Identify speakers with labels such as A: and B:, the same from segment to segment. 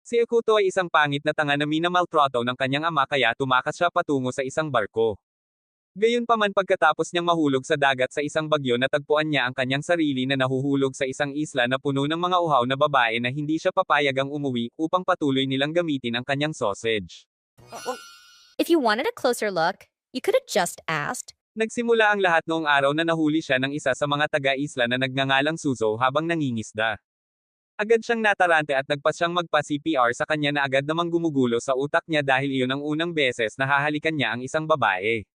A: Si Akuto ay isang pangit na tanga na minamaltrato ng kanyang ama kaya tumakas siya patungo sa isang barko. Gayunpaman pagkatapos niyang mahulog sa dagat sa isang bagyo natagpuan niya ang kanyang sarili na nahuhulog sa isang isla na puno ng mga uhaw na babae na hindi siya papayagang umuwi upang patuloy nilang gamitin ang kanyang sausage.
B: If you wanted a closer look, you could have just asked.
A: Nagsimula ang lahat noong araw na nahuli siya ng isa sa mga taga-isla na nagngangalang Suzo habang nangingisda. Agad siyang natarante at nagpas siyang magpa-CPR sa kanya na agad namang gumugulo sa utak niya dahil iyon ang unang beses na hahalikan niya ang isang babae.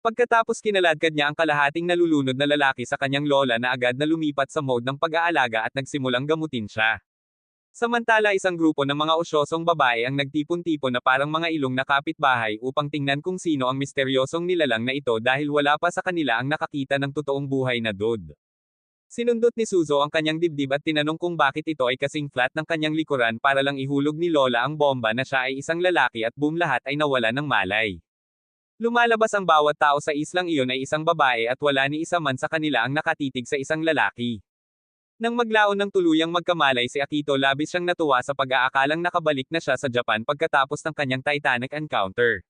A: Pagkatapos kinaladkad niya ang kalahating nalulunod na lalaki sa kanyang lola na agad na lumipat sa mode ng pag-aalaga at nagsimulang gamutin siya. Samantala isang grupo ng mga usyosong babae ang nagtipon-tipon na parang mga ilong na kapitbahay upang tingnan kung sino ang misteryosong nilalang na ito dahil wala pa sa kanila ang nakakita ng totoong buhay na dude. Sinundot ni Suzo ang kanyang dibdib at tinanong kung bakit ito ay kasing flat ng kanyang likuran para lang ihulog ni Lola ang bomba na siya ay isang lalaki at boom lahat ay nawala ng malay. Lumalabas ang bawat tao sa islang iyon ay isang babae at wala ni isa man sa kanila ang nakatitig sa isang lalaki. Nang maglaon ng tuluyang magkamalay si Akito labis siyang natuwa sa pag-aakalang nakabalik na siya sa Japan pagkatapos ng kanyang Titanic encounter.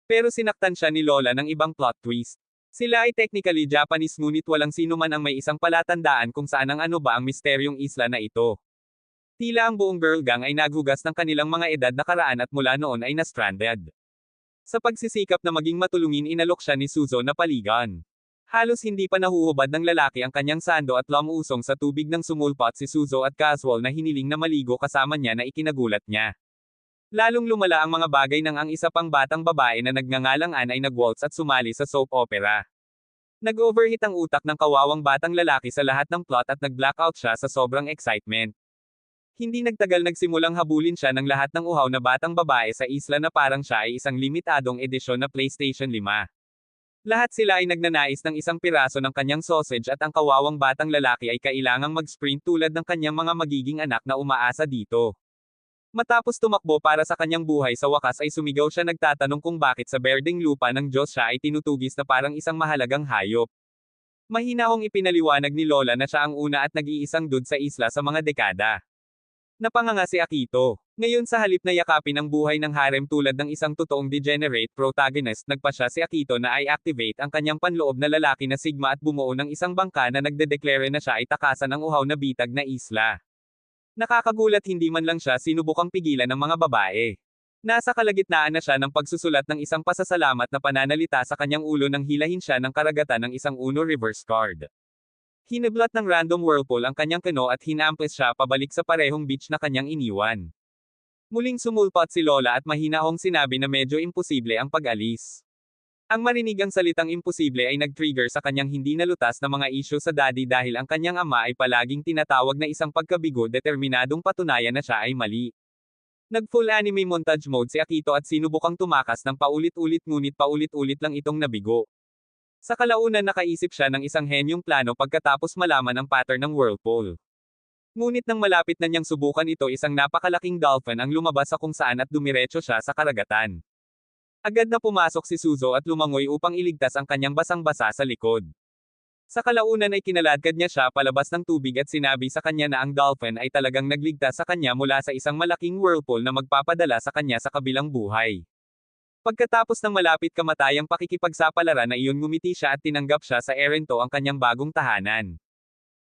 A: Pero sinaktan siya ni Lola ng ibang plot twist. Sila ay technically Japanese ngunit walang sino man ang may isang palatandaan kung saan ang ano ba ang misteryong isla na ito. Tila ang buong girl gang ay naghugas ng kanilang mga edad na karaan at mula noon ay na-stranded. Sa pagsisikap na maging matulungin inalok siya ni Suzo na paligan. Halos hindi pa nahuhubad ng lalaki ang kanyang sando at lamusong sa tubig ng sumulpot si Suzo at casual na hiniling na maligo kasama niya na ikinagulat niya. Lalong lumala ang mga bagay nang ang isa pang batang babae na nagngangalang Ann ay nagwaltz at sumali sa soap opera. Nag-overheat ang utak ng kawawang batang lalaki sa lahat ng plot at nag-blackout siya sa sobrang excitement. Hindi nagtagal nagsimulang habulin siya ng lahat ng uhaw na batang babae sa isla na parang siya ay isang limitadong edisyon na PlayStation 5. Lahat sila ay nagnanais ng isang piraso ng kanyang sausage at ang kawawang batang lalaki ay kailangang mag-sprint tulad ng kanyang mga magiging anak na umaasa dito. Matapos tumakbo para sa kanyang buhay sa wakas ay sumigaw siya nagtatanong kung bakit sa berdeng lupa ng Diyos siya ay tinutugis na parang isang mahalagang hayop. Mahinahong ipinaliwanag ni Lola na siya ang una at nag-iisang dude sa isla sa mga dekada. Napanganga si Akito. Ngayon sa halip na yakapin ang buhay ng harem tulad ng isang totoong degenerate protagonist nagpa siya si Akito na i-activate ang kanyang panloob na lalaki na Sigma at bumuo ng isang bangka na nagdedeklara na siya ay takasan ng uhaw na bitag na isla. Nakakagulat hindi man lang siya sinubukang pigilan ng mga babae. Nasa kalagitnaan na siya ng pagsusulat ng isang pasasalamat na pananalita sa kanyang ulo nang hilahin siya ng karagatan ng isang Uno reverse card. Hiniblat ng random whirlpool ang kanyang kano at hinampes siya pabalik sa parehong beach na kanyang iniwan. Muling sumulpot si Lola at mahinahong sinabi na medyo imposible ang pag-alis. Ang marinig ang salitang imposible ay nag-trigger sa kanyang hindi nalutas na mga isyu sa daddy dahil ang kanyang ama ay palaging tinatawag na isang pagkabigo determinadong patunayan na siya ay mali. Nag-full anime montage mode si Akito at sinubukang tumakas ng paulit-ulit ngunit paulit-ulit lang itong nabigo. Sa kalaunan nakaisip siya ng isang henyong plano pagkatapos malaman ang pattern ng whirlpool. Ngunit nang malapit na niyang subukan ito isang napakalaking dolphin ang lumabas sa kung saan at dumiretso siya sa karagatan. Agad na pumasok si Suzo at lumangoy upang iligtas ang kanyang basang-basa sa likod. Sa kalaunan ay kinaladkad niya siya palabas ng tubig at sinabi sa kanya na ang dolphin ay talagang nagligtas sa kanya mula sa isang malaking whirlpool na magpapadala sa kanya sa kabilang buhay. Pagkatapos ng malapit kamatayang pakikipagsapalaran na iyon ngumiti siya at tinanggap siya sa Erento ang kanyang bagong tahanan.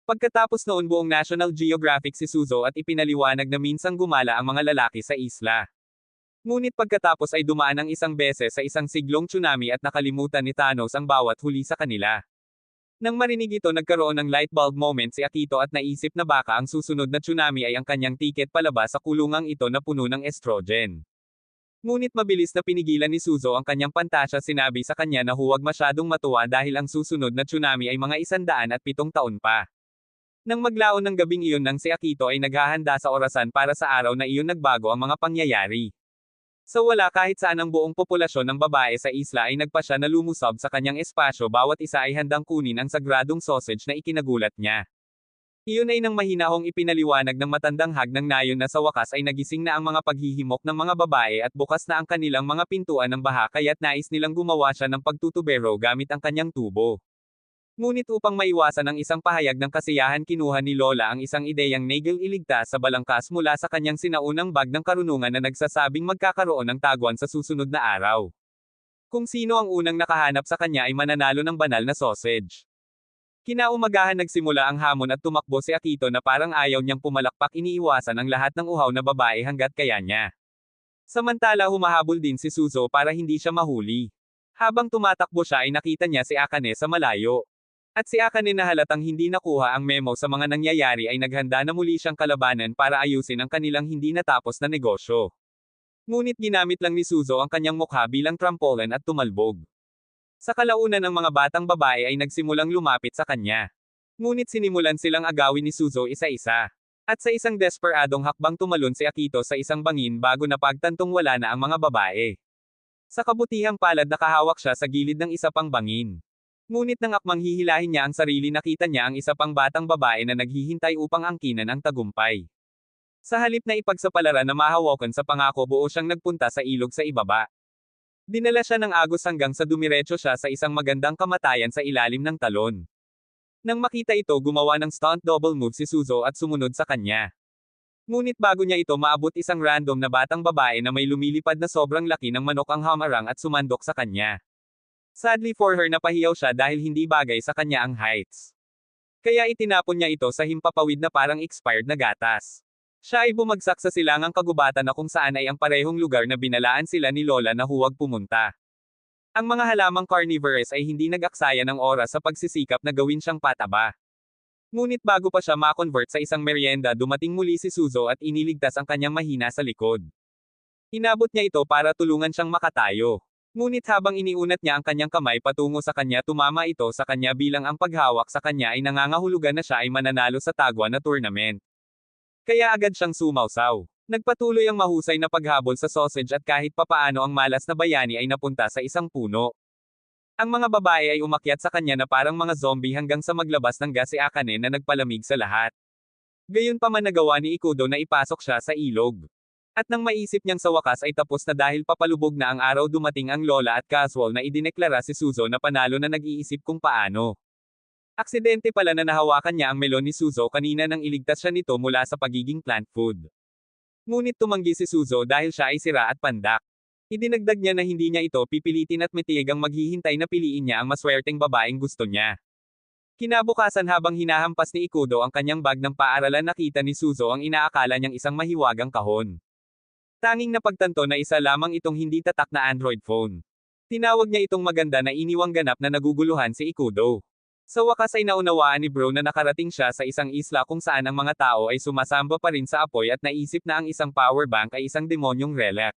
A: Pagkatapos noon buong National Geographic si Suzo at ipinaliwanag na minsang gumala ang mga lalaki sa isla. Ngunit pagkatapos ay dumaan ng isang beses sa isang siglong tsunami at nakalimutan ni Thanos ang bawat huli sa kanila. Nang marinig ito nagkaroon ng light bulb moment si Akito at naisip na baka ang susunod na tsunami ay ang kanyang tiket palabas sa kulungang ito na puno ng estrogen. Ngunit mabilis na pinigilan ni Suzo ang kanyang pantasya sinabi sa kanya na huwag masyadong matuwa dahil ang susunod na tsunami ay mga 107 taon pa. Nang maglaon ng gabing iyon nang si Akito ay naghahanda sa orasan para sa araw na iyon nagbago ang mga pangyayari. Sa wala kahit saan ang buong populasyon ng babae sa isla ay nagpa siya na lumusob sa kanyang espasyo bawat isa ay handang kunin ang sagradong sausage na ikinagulat niya. Iyon ay nang mahinahong ipinaliwanag ng matandang hagnang nayon na sa wakas ay nagising na ang mga paghihimok ng mga babae at bukas na ang kanilang mga pintuan ng baha kaya't nais nilang gumawa siya ng pagtutubero gamit ang kanyang tubo. Ngunit upang maiwasan ang isang pahayag ng kasiyahan kinuha ni Lola ang isang ideyang Nagel iligtas sa balangkas mula sa kanyang sinaunang bag ng karunungan na nagsasabing magkakaroon ng taguan sa susunod na araw. Kung sino ang unang nakahanap sa kanya ay mananalo ng banal na sausage. Kinaumagahan nagsimula ang hamon at tumakbo si Akito na parang ayaw niyang pumalakpak, iniiwasan ang lahat ng uhaw na babae hanggat kaya niya. Samantala humahabol din si Suzo para hindi siya mahuli. Habang tumatakbo siya ay nakita niya si Akane sa malayo. At si Akane na halatang hindi nakuha ang memo sa mga nangyayari ay naghanda na muli siyang kalabanan para ayusin ang kanilang hindi natapos na negosyo. Ngunit ginamit lang ni Suzo ang kanyang mukha bilang trampoline at tumalbog. Sa kalaunan ng mga batang babae ay nagsimulang lumapit sa kanya. Ngunit sinimulan silang agawin ni Suzo isa-isa. At sa isang desperadong hakbang tumalon si Akito sa isang bangin bago napagtantong wala na ang mga babae. Sa kabutihang palad nakahawak siya sa gilid ng isa pang bangin. Ngunit nang akmang hihilahin niya ang sarili nakita niya ang isa pang batang babae na naghihintay upang angkinan ang tagumpay. Sa halip na ipagsapalaran na mahawakan sa pangako buo siyang nagpunta sa ilog sa ibaba. Dinala siya ng agos hanggang sa dumiretso siya sa isang magandang kamatayan sa ilalim ng talon. Nang makita ito gumawa ng stunt double move si Suzo at sumunod sa kanya. Ngunit bago niya ito maabot isang random na batang babae na may lumilipad na sobrang laki ng manok ang hamarang at sumandok sa kanya. Sadly for her napahiyaw siya dahil hindi bagay sa kanya ang heights. Kaya itinapon niya ito sa himpapawid na parang expired na gatas. Siya ay bumagsak sa silangang kagubatan na kung saan ay ang parehong lugar na binalaan sila ni Lola na huwag pumunta. Ang mga halamang carnivorous ay hindi nag-aksaya ng oras sa pagsisikap na gawin siyang pataba. Ngunit bago pa siya ma-convert sa isang merienda dumating muli si Suzo at iniligtas ang kanyang mahina sa likod. Inabot niya ito para tulungan siyang makatayo. Ngunit habang iniunat niya ang kanyang kamay patungo sa kanya tumama ito sa kanya bilang ang paghawak sa kanya ay nangangahulugan na siya ay mananalo sa tagwa na tournament. Kaya agad siyang sumawsaw. Nagpatuloy ang mahusay na paghabol sa sausage at kahit papaano ang malas na bayani ay napunta sa isang puno. Ang mga babae ay umakyat sa kanya na parang mga zombie hanggang sa maglabas ng gas si Akane na nagpalamig sa lahat. Gayunpaman nagawa ni Ikudo na ipasok siya sa ilog. At nang maisip niyang sa wakas ay tapos na dahil papalubog na ang araw dumating ang Lola at casual na idineklara si Suzo na panalo na nag-iisip kung paano. Aksidente pala na nahawakan niya ang melon ni Suzo kanina nang iligtas siya nito mula sa pagiging plant food. Ngunit tumanggi si Suzo dahil siya ay sira at pandak. Idinagdag niya na hindi niya ito pipilitin at matiyagang maghihintay na piliin niya ang maswerteng babaeng gusto niya. Kinabukasan habang hinahampas ni Ikudo ang kanyang bag ng paaralan nakita ni Suzo ang inaakala niyang isang mahiwagang kahon. Tanging napagtanto na isa lamang itong hindi tatak na Android phone. Tinawag niya itong maganda na iniwang ganap na naguguluhan si Ikudo. Sa wakas ay naunawaan ni Bro na nakarating siya sa isang isla kung saan ang mga tao ay sumasamba pa rin sa apoy at naisip na ang isang power bank ay isang demonyong relic.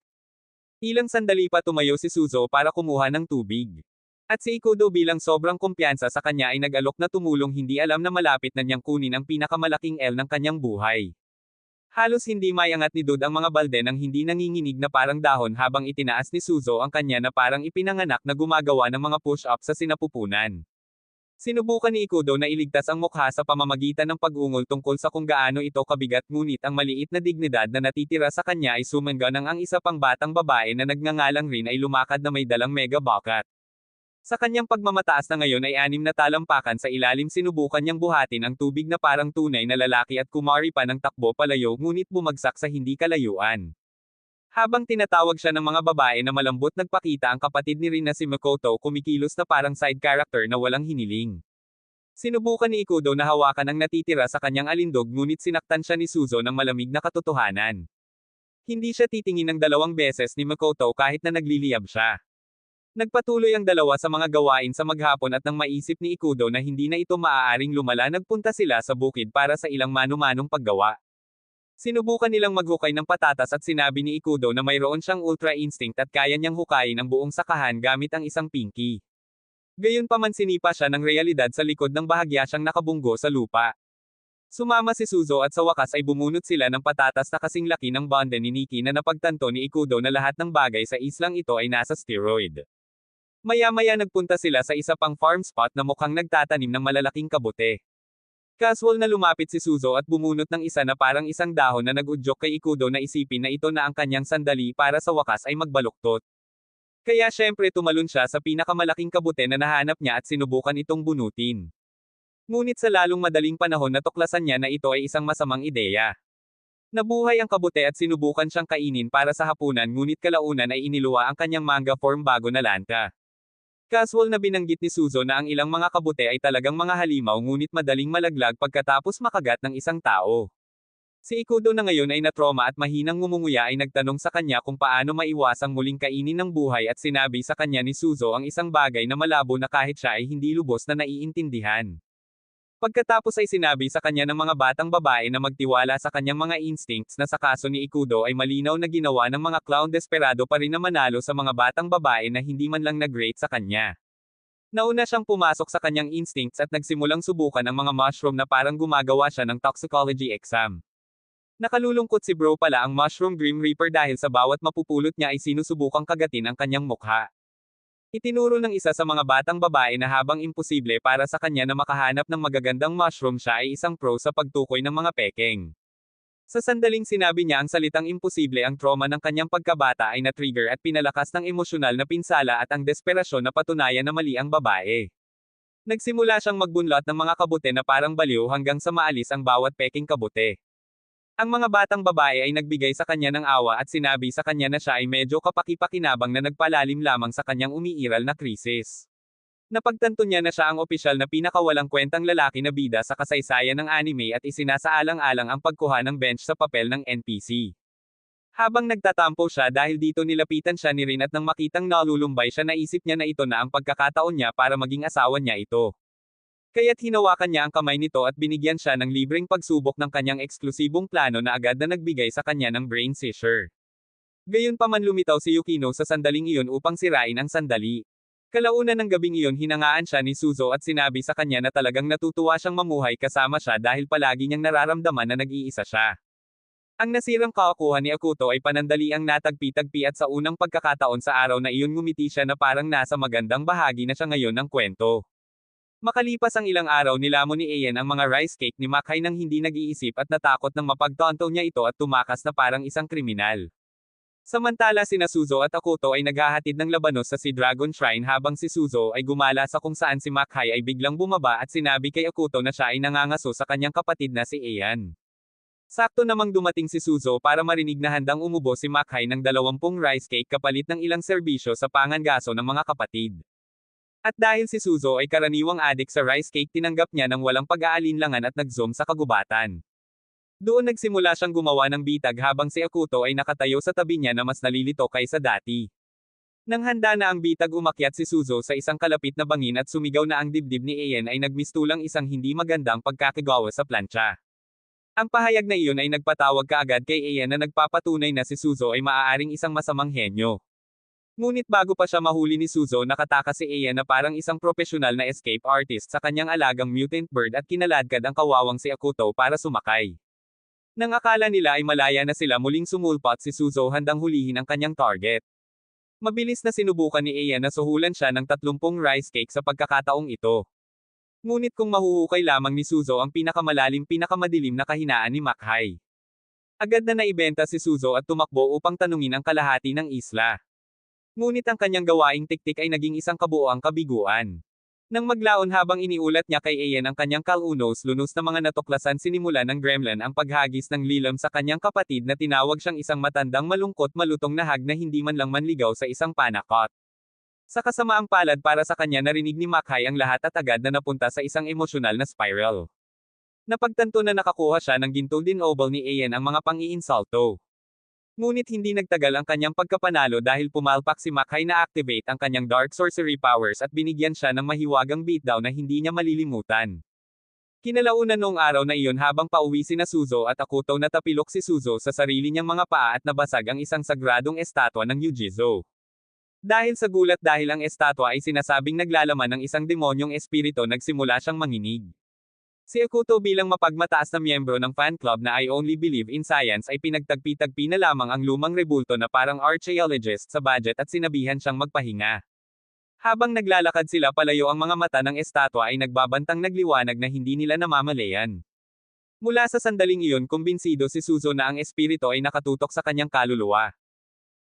A: Ilang sandali pa tumayo si Suzo para kumuha ng tubig. At si Ikudo bilang sobrang kumpiyansa sa kanya ay nag-alok na tumulong hindi alam na malapit na niyang kunin ang pinakamalaking L ng kanyang buhay. Halos hindi maiangat ni Dude ang mga balde nang hindi nanginginig na parang dahon habang itinaas ni Suzo ang kanya na parang ipinanganak na gumagawa ng mga push-up sa sinapupunan. Sinubukan ni Ikudo na iligtas ang mukha sa pamamagitan ng pag-ungol tungkol sa kung gaano ito kabigat ngunit ang maliit na dignidad na natitira sa kanya ay sumangga nang ang isa pang batang babae na nagngangalang rin ay lumakad na may dalang mega bucket. Sa kanyang pagmamataas na ngayon ay 6 na talampakan sa ilalim sinubukan niyang buhatin ang tubig na parang tunay na lalaki at kumari pa ng takbo palayo ngunit bumagsak sa hindi kalayuan. Habang tinatawag siya ng mga babae na malambot nagpakita ang kapatid ni Rin na si Makoto kumikilos na parang side character na walang hiniling. Sinubukan ni Ikudo na hawakan ang natitira sa kanyang alindog ngunit sinaktan siya ni Suzo ng malamig na katotohanan. Hindi siya titingin ng 2 beses ni Makoto kahit na nagliliyab siya. Nagpatuloy ang dalawa sa mga gawain sa maghapon at nang maisip ni Ikudo na hindi na ito maaaring lumala nagpunta sila sa bukid para sa ilang mano-manong paggawa. Sinubukan nilang maghukay ng patatas at sinabi ni Ikudo na mayroon siyang ultra instinct at kaya niyang hukayin ang buong sakahan gamit ang isang pinky. Gayunpaman sinipa siya ng realidad sa likod ng bahagya siyang nakabunggo sa lupa. Sumama si Suzo at sa wakas ay bumunot sila ng patatas na kasing laki ng bonde ni Nikki na napagtanto ni Ikudo na lahat ng bagay sa islang ito ay nasa steroid. Maya-maya nagpunta sila sa isa pang farm spot na mukhang nagtatanim ng malalaking kabute. Casual na lumapit si Suzo at bumunot ng isa na parang isang dahon na nag-udyok kay Ikudo na isipin na ito na ang kanyang sandali para sa wakas ay magbaluktot. Kaya syempre tumalon siya sa pinakamalaking kabute na nahanap niya at sinubukan itong bunutin. Ngunit sa lalong madaling panahon natuklasan niya na ito ay isang masamang ideya. Nabuhay ang kabute at sinubukan siyang kainin para sa hapunan ngunit kalaunan ay iniluwa ang kanyang manga form bago nalanta. Casual na binanggit ni Suzo na ang ilang mga kabute ay talagang mga halimaw ngunit madaling malaglag pagkatapos makagat ng isang tao. Si Ikudo na ngayon ay natroma at mahinang ngumunguya ay nagtanong sa kanya kung paano maiwasang muling kainin ng buhay at sinabi sa kanya ni Suzo ang isang bagay na malabo na kahit siya ay hindi lubos na naiintindihan. Pagkatapos ay sinabi sa kanya ng mga batang babae na magtiwala sa kanyang mga instincts na sa kaso ni Ikudo ay malinaw na ginawa ng mga clown desperado pa rin na manalo sa mga batang babae na hindi man lang nag-rate sa kanya. Nauna siyang pumasok sa kanyang instincts at nagsimulang subukan ang mga mushroom na parang gumagawa siya ng toxicology exam. Nakalulungkot si bro pala ang Mushroom Grim Reaper dahil sa bawat mapupulot niya ay sinusubukang kagatin ang kanyang mukha. Itinuro ng isa sa mga batang babae na habang imposible para sa kanya na makahanap ng magagandang mushroom siya ay isang pro sa pagtukoy ng mga pekeng. Sa sandaling sinabi niya ang salitang imposible ang trauma ng kanyang pagkabata ay na-trigger at pinalakas ng emosyonal na pinsala at ang desperasyon na patunayan na mali ang babae. Nagsimula siyang magbunlat ng mga kabute na parang baliw hanggang sa maalis ang bawat peking kabute. Ang mga batang babae ay nagbigay sa kanya ng awa at sinabi sa kanya na siya ay medyo kapaki-pakinabang na nagpalalim lamang sa kanyang umiiral na krisis. Napagtanto niya na siya ang opisyal na pinakawalang kwentang lalaki na bida sa kasaysayan ng anime at isinasaalang-alang ang pagkuha ng bench sa papel ng NPC. Habang nagtatampo siya dahil dito nilapitan siya ni Rin at nang makitang nalulumbay siya naisip niya na ito na ang pagkakataon niya para maging asawa niya ito. Kaya't hinawakan niya ang kamay nito at binigyan siya ng libreng pagsubok ng kanyang eksklusibong plano na agad na nagbigay sa kanya ng brain seizure. Gayunpaman lumitaw si Yukino sa sandaling iyon upang sirain ang sandali. Kalaunan ng gabing iyon hinangaan siya ni Suzo at sinabi sa kanya na talagang natutuwa siyang mamuhay kasama siya dahil palagi niyang nararamdaman na nag-iisa siya. Ang nasirang kakuha ni Akuto ay panandaliang natagpi-tagpi at sa unang pagkakataon sa araw na iyon ngumiti siya na parang nasa magandang bahagi na siya ngayon ng kwento. Makalipas ang ilang araw nilamon ni Ayan ang mga rice cake ni Makai nang hindi nag-iisip at natakot nang mapagtanto niya ito at tumakas na parang isang kriminal. Samantala sina Suzo at Akuto ay naghahatid ng labanos sa si Dragon Shrine habang si Suzo ay gumala sa kung saan si Makai ay biglang bumaba at sinabi kay Akuto na siya ay nangangaso sa kanyang kapatid na si Ayan. Sakto namang dumating si Suzo para marinig na handang umubo si Makai ng 20 rice cake kapalit ng ilang serbisyo sa pangangaso ng mga kapatid. At dahil si Suzo ay karaniwang adik sa rice cake tinanggap niya ng walang pag-aalinlangan at nag-zoom sa kagubatan. Doon nagsimula siyang gumawa ng bitag habang si Akuto ay nakatayo sa tabi niya na mas nalilito kaysa dati. Nang handa na ang bitag umakyat si Suzo sa isang kalapit na bangin at sumigaw na ang dibdib ni Ayan ay nagmistulang isang hindi magandang pagkakagawa sa plancha. Ang pahayag na iyon ay nagpatawag kaagad kay Ayan na nagpapatunay na si Suzo ay maaaring isang masamang henyo. Ngunit bago pa siya mahuli ni Suzo nakatakas si Ayan na parang isang profesional na escape artist sa kanyang alagang mutant bird at kinaladkad ang kawawang si Akuto para sumakay. Nang akala nila ay malaya na sila muling sumulpot si Suzo handang hulihin ang kanyang target. Mabilis na sinubukan ni Ayan na suhulan siya ng 30 rice cake sa pagkakataong ito. Ngunit kung mahuhukay lamang ni Suzo ang pinakamadilim na kahinaan ni Makai. Agad na naibenta si Suzo at tumakbo upang tanungin ang kalahati ng isla. Ngunit ang kanyang gawaing tiktik ay naging isang kabuoang kabiguan. Nang maglaon habang iniulat niya kay Ayan ang kanyang kalunos-lunos na mga natuklasan sinimula ng gremlin ang paghagis ng lilam sa kanyang kapatid na tinawag siyang isang matandang malungkot malutong na hag na hindi man lang manligaw sa isang panakot. Sa kasamaang palad para sa kanya narinig ni Makai ang lahat at agad na napunta sa isang emosyonal na spiral. Napagtanto na nakakuha siya ng ginto din obol ni Ayan ang mga pang-iinsalto. Ngunit hindi nagtagal ang kanyang pagkapanalo dahil pumalpak si Makai na activate ang kanyang dark sorcery powers at binigyan siya ng mahiwagang beatdown na hindi niya malilimutan. Kinalaunan noong araw na iyon habang pauwi sina Suzo at Akuto natapilok si Suzo sa sarili niyang mga paa at nabasag ang isang sagradong estatwa ng Yujizo. Dahil sa gulat dahil ang estatwa ay sinasabing naglalaman ng isang demonyong espiritu nagsimula siyang manginig. Si Akuto bilang mapagmataas na miyembro ng fan club na I Only Believe in Science ay pinagtagpi-tagpi na lamang ang lumang rebulto na parang archaeologist sa budget at sinabihan siyang magpahinga. Habang naglalakad sila palayo ang mga mata ng estatwa ay nagbabantang nagliwanag na hindi nila namamalayan. Mula sa sandaling iyon kumbinsido si Suzo na ang espiritu ay nakatutok sa kanyang kaluluwa.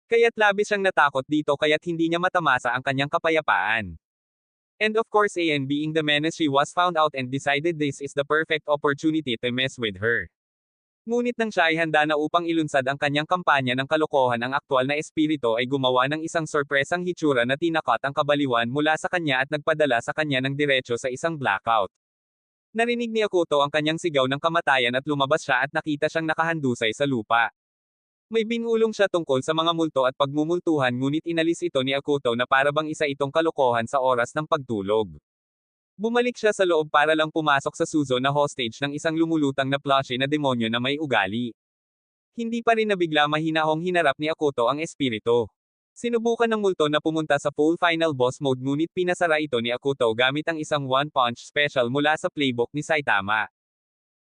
A: Kaya't labis siyang natakot dito kaya't hindi niya matamasa ang kanyang kapayapaan. And of course Ayan being the menace she was found out and decided this is the perfect opportunity to mess with her. Ngunit nang siya ay handa na upang ilunsad ang kanyang kampanya ng kalokohan ang aktwal na espiritu ay gumawa ng isang sorpresang hitsura na tinakot ang kabaliwan mula sa kanya at nagpadala sa kanya ng diretso sa isang blackout. Narinig ni Akoto ang kanyang sigaw ng kamatayan at lumabas siya at nakita siyang nakahandusay sa lupa. May binulong siya tungkol sa mga multo at pagmumultuhan ngunit inalis ito ni Akoto na parabang isa itong kalokohan sa oras ng pagtulog. Bumalik siya sa loob para lang pumasok sa Suzo na hostage ng isang lumulutang na plushie na demonyo na may ugali. Hindi pa rin nabigla mahinahong hinarap ni Akoto ang espiritu. Sinubukan ng multo na pumunta sa full final boss mode ngunit pinasara ito ni Akoto gamit ang isang one-punch special mula sa playbook ni Saitama.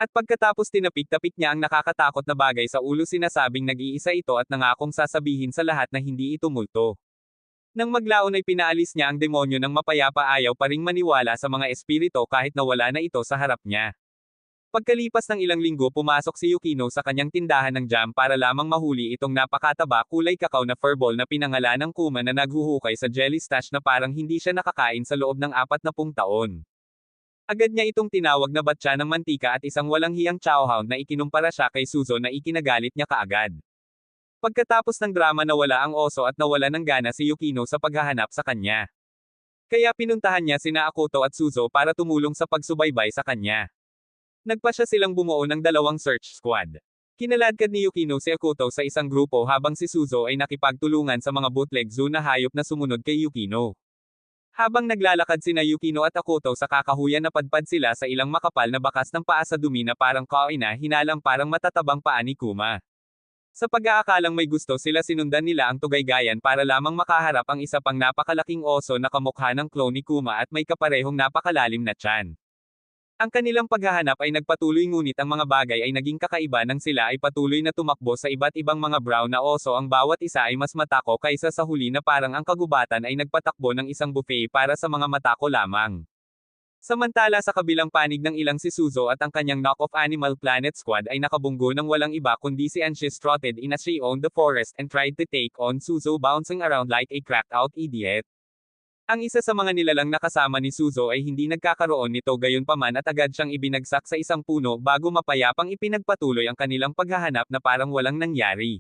A: At pagkatapos tinapik-tapik niya ang nakakatakot na bagay sa ulo sinasabing nag-iisa ito at nangakong sasabihin sa lahat na hindi ito multo. Nang maglaon ay pinaalis niya ang demonyo ng mapayapa ayaw pa ring maniwala sa mga espiritu kahit nawala na ito sa harap niya. Pagkalipas ng ilang linggo pumasok si Yukino sa kanyang tindahan ng jam para lamang mahuli itong napakataba kulay kakao na furball na pinangalan ng Kuma na naghuhukay sa jelly stash na parang hindi siya nakakain sa loob ng 40 taon. Agad niya itong tinawag na batya ng mantika at isang walang hiyang chowhound na ikinumpara siya kay Suzo na ikinagalit niya kaagad. Pagkatapos ng drama nawala ang oso at nawala ng gana si Yukino sa paghahanap sa kanya. Kaya pinuntahan niya sina Akoto at Suzo para tumulong sa pagsubaybay sa kanya. Nagpa siya silang bumuo ng dalawang search squad. Kinaladkad ni Yukino si Akoto sa isang grupo habang si Suzo ay nakipagtulungan sa mga bootleg zoo na hayop na sumunod kay Yukino. Habang naglalakad sina Yukino at Akoto sa kakahuyan napadpad sila sa ilang makapal na bakas ng paa sa dumi na parang kaina hinalang parang matatabang paa ni Kuma. Sa pag-aakalang may gusto sila sinundan nila ang Tugaygayan para lamang makaharap ang isa pang napakalaking oso na kamukha ng clone ni Kuma at may kaparehong napakalalim na tiyan. Ang kanilang paghahanap ay nagpatuloy ngunit ang mga bagay ay naging kakaiba nang sila ay patuloy na tumakbo sa iba't ibang mga brown na oso ang bawat isa ay mas matako kaysa sa huli na parang ang kagubatan ay nagpatakbo ng isang buffet para sa mga matako lamang. Samantala sa kabilang panig ng ilang si Suzo at ang kanyang knock-off Animal Planet squad ay nakabunggo ng walang iba kundi si Anshis trotted in as she owned the forest and tried to take on Suzo bouncing around like a cracked-out idiot. Ang isa sa mga nilalang nakasama ni Suzo ay hindi nagkakaroon nito gayunpaman at agad siyang ibinagsak sa isang puno bago mapayapang ipinagpatuloy ang kanilang paghahanap na parang walang nangyari.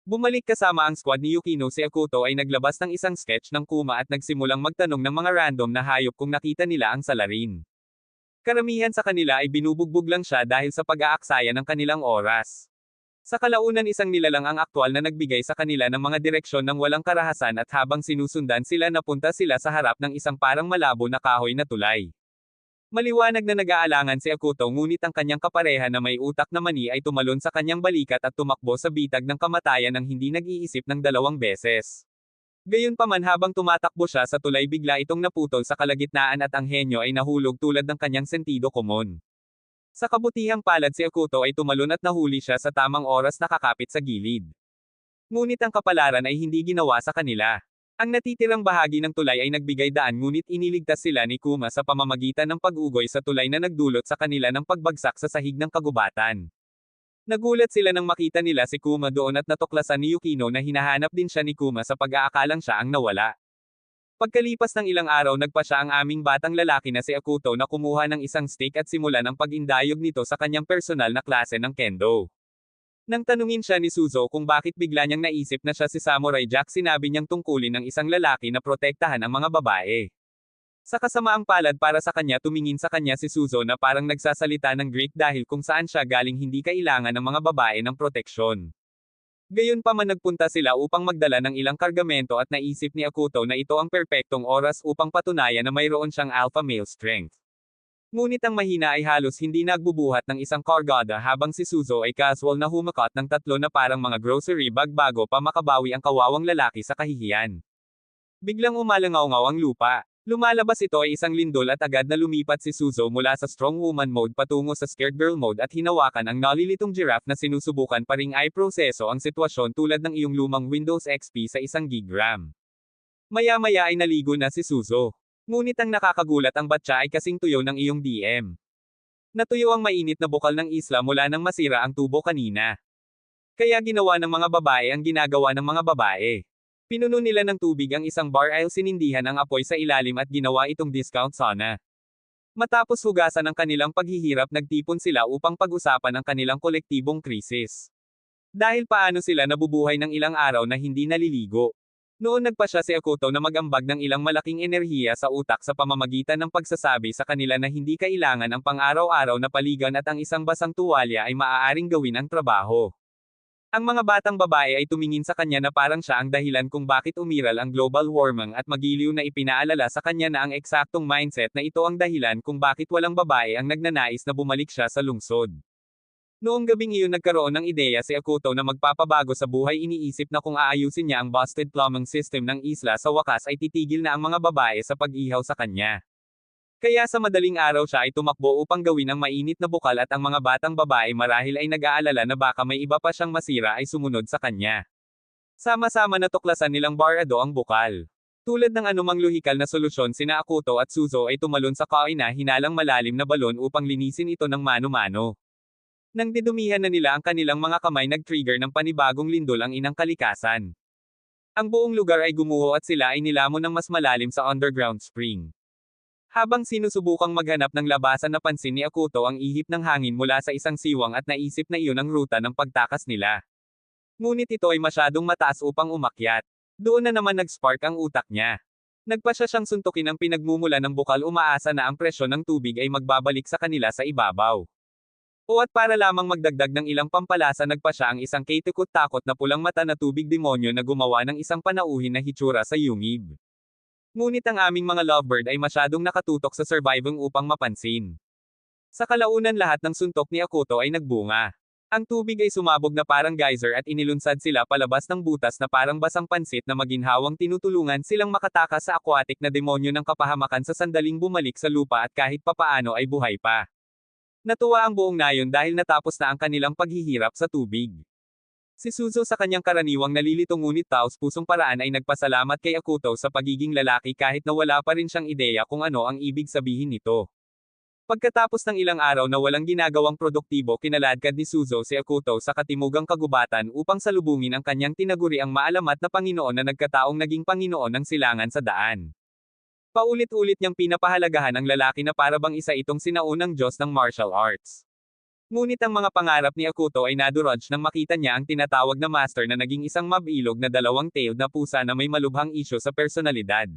A: Bumalik kasama ang squad ni Yukino si Akoto ay naglabas ng isang sketch ng Kuma at nagsimulang magtanong ng mga random na hayop kung nakita nila ang salarin. Karamihan sa kanila ay binubugbog lang siya dahil sa pag-aaksaya ng kanilang oras. Sa kalaunan isang nilalang ang aktwal na nagbigay sa kanila ng mga direksyon ng walang karahasan at habang sinusundan sila napunta sila sa harap ng isang parang malabo na kahoy na tulay. Maliwanag na nag-aalangan si Akoto ngunit ang kanyang kapareha na may utak na mani ay tumalon sa kanyang balikat at tumakbo sa bitag ng kamatayan nang hindi nag-iisip ng 2 beses. Gayunpaman habang tumatakbo siya sa tulay bigla itong naputol sa kalagitnaan at ang henyo ay nahulog tulad ng kanyang sentido komon. Sa kabutihang palad si Akoto ay tumalon at nahuli siya sa tamang oras nakakapit sa gilid. Ngunit ang kapalaran ay hindi ginawa sa kanila. Ang natitirang bahagi ng tulay ay nagbigay daan ngunit iniligtas sila ni Kuma sa pamamagitan ng pag-ugoy sa tulay na nagdulot sa kanila ng pagbagsak sa sahig ng kagubatan. Nagulat sila nang makita nila si Kuma doon at natuklasan ni Yukino na hinahanap din siya ni Kuma sa pag-aakalang siya ang nawala. Pagkalipas ng ilang araw nagpa siya ang aming batang lalaki na si Akoto na kumuha ng isang stick at simulan ang pag-indayog nito sa kanyang personal na klase ng kendo. Nang tanungin siya ni Suzo kung bakit bigla niyang naisip na siya si Samurai Jack sinabi niyang tungkulin ng isang lalaki na protektahan ang mga babae. Sa kasamaang palad para sa kanya tumingin sa kanya si Suzo na parang nagsasalita ng Greek dahil kung saan siya galing hindi kailangan ng mga babae ng proteksyon. Gayunpaman nagpunta sila upang magdala ng ilang kargamento at naisip ni Akoto na ito ang perpektong oras upang patunayan na mayroon siyang alpha male strength. Ngunit ang mahina ay halos hindi nagbubuhat ng isang kargada habang si Suzo ay casual na humakot ng 3 na parang mga grocery bag bago pa makabawi ang kawawang lalaki sa kahihiyan. Biglang umalangaw-ngaw ang lupa. Lumalabas ito ay isang lindol at agad na lumipat si Suzo mula sa strong woman mode patungo sa scared girl mode at hinawakan ang nalilitong giraffe na sinusubukan pa ring ay proseso ang sitwasyon tulad ng iyong lumang Windows XP sa 1 gig RAM. Maya-maya ay naligo na si Suzo. Ngunit ang nakakagulat ang batya ay kasing tuyo ng iyong DM. Natuyo ang mainit na bukal ng isla mula nang masira ang tubo kanina. Kaya ginawa ng mga babae ang ginagawa ng mga babae. Pinuno nila ng tubig ang isang bar aisle, sinindihan ang apoy sa ilalim at ginawa itong discount sauna. Matapos hugasan ang kanilang paghihirap, nagtipon sila upang pag-usapan ang kanilang kolektibong krisis. Dahil paano sila nabubuhay ng ilang araw na hindi naliligo. Noon nagpa siya si Akoto na mag-ambag ng ilang malaking enerhiya sa utak sa pamamagitan ng pagsasabi sa kanila na hindi kailangan ang pang-araw-araw na paligan at ang isang basang tuwalya ay maaaring gawin ang trabaho. Ang mga batang babae ay tumingin sa kanya na parang siya ang dahilan kung bakit umiral ang global warming at magiliw na ipinaalala sa kanya na ang eksaktong mindset na ito ang dahilan kung bakit walang babae ang nagnanais na bumalik siya sa lungsod. Noong gabing iyon nagkaroon ng ideya si Akoto na magpapabago sa buhay. Iniisip na kung aayusin niya ang busted plumbing system ng isla, sa wakas ay titigil na ang mga babae sa pag-ihaw sa kanya. Kaya sa madaling araw siya ay tumakbo upang gawin ang mainit na bukal at ang mga batang babae marahil ay nag-aalala na baka may iba pa siyang masira ay sumunod sa kanya. Sama-sama natuklasan nilang barado ang bukal. Tulad ng anumang lohikal na solusyon, sina Akoto at Suzo ay tumalon sa kaina hinalang malalim na balon upang linisin ito ng mano-mano. Nang didumihan na nila ang kanilang mga kamay, nag-trigger ng panibagong lindol ang inang kalikasan. Ang buong lugar ay gumuho at sila ay nilamon ng mas malalim sa underground spring. Habang sinusubukang maghanap ng labasan, napansin ni Akoto ang ihip ng hangin mula sa isang siwang at naisip na iyon ang ruta ng pagtakas nila. Ngunit ito ay masyadong mataas upang umakyat. Doon na naman nag-spark ang utak niya. Nagpasya siyang suntukin ang pinagmumula ng bukal, umaasa na ang presyon ng tubig ay magbabalik sa kanila sa ibabaw. O at para lamang magdagdag ng ilang pampalasa, nagpa siya ang isang kaitikot-takot na pulang mata na tubig demonyo na gumawa ng isang panauhin na hitsura sa yungib. Ngunit ang aming mga lovebird ay masyadong nakatutok sa surviving upang mapansin. Sa kalaunan, lahat ng suntok ni Akoto ay nagbunga. Ang tubig ay sumabog na parang geyser at inilunsad sila palabas ng butas na parang basang pansit na maginhawang tinutulungan silang makatakas sa aquatic na demonyo ng kapahamakan sa sandaling bumalik sa lupa at kahit papaano ay buhay pa. Natuwa ang buong nayon dahil natapos na ang kanilang paghihirap sa tubig. Si Suzo sa kanyang karaniwang nalilito ngunit taos-pusong paraan ay nagpasalamat kay Akoto sa pagiging lalaki kahit na wala pa rin siyang ideya kung ano ang ibig sabihin nito. Pagkatapos ng ilang araw na walang ginagawang produktibo, kinaladkad ni Suzo si Akoto sa katimugang kagubatan upang salubungin ang kanyang tinaguriang maalamat na Panginoon na nagkataong naging Panginoon ng silangan sa daan. Paulit-ulit niyang pinapahalagahan ang lalaki na parabang isa itong sinaunang Diyos ng martial arts. Ngunit ang mga pangarap ni Akoto ay nadurudge nang makita niya ang tinatawag na master na naging isang mabilog na dalawang-tailed na pusa na may malubhang isyu sa personalidad.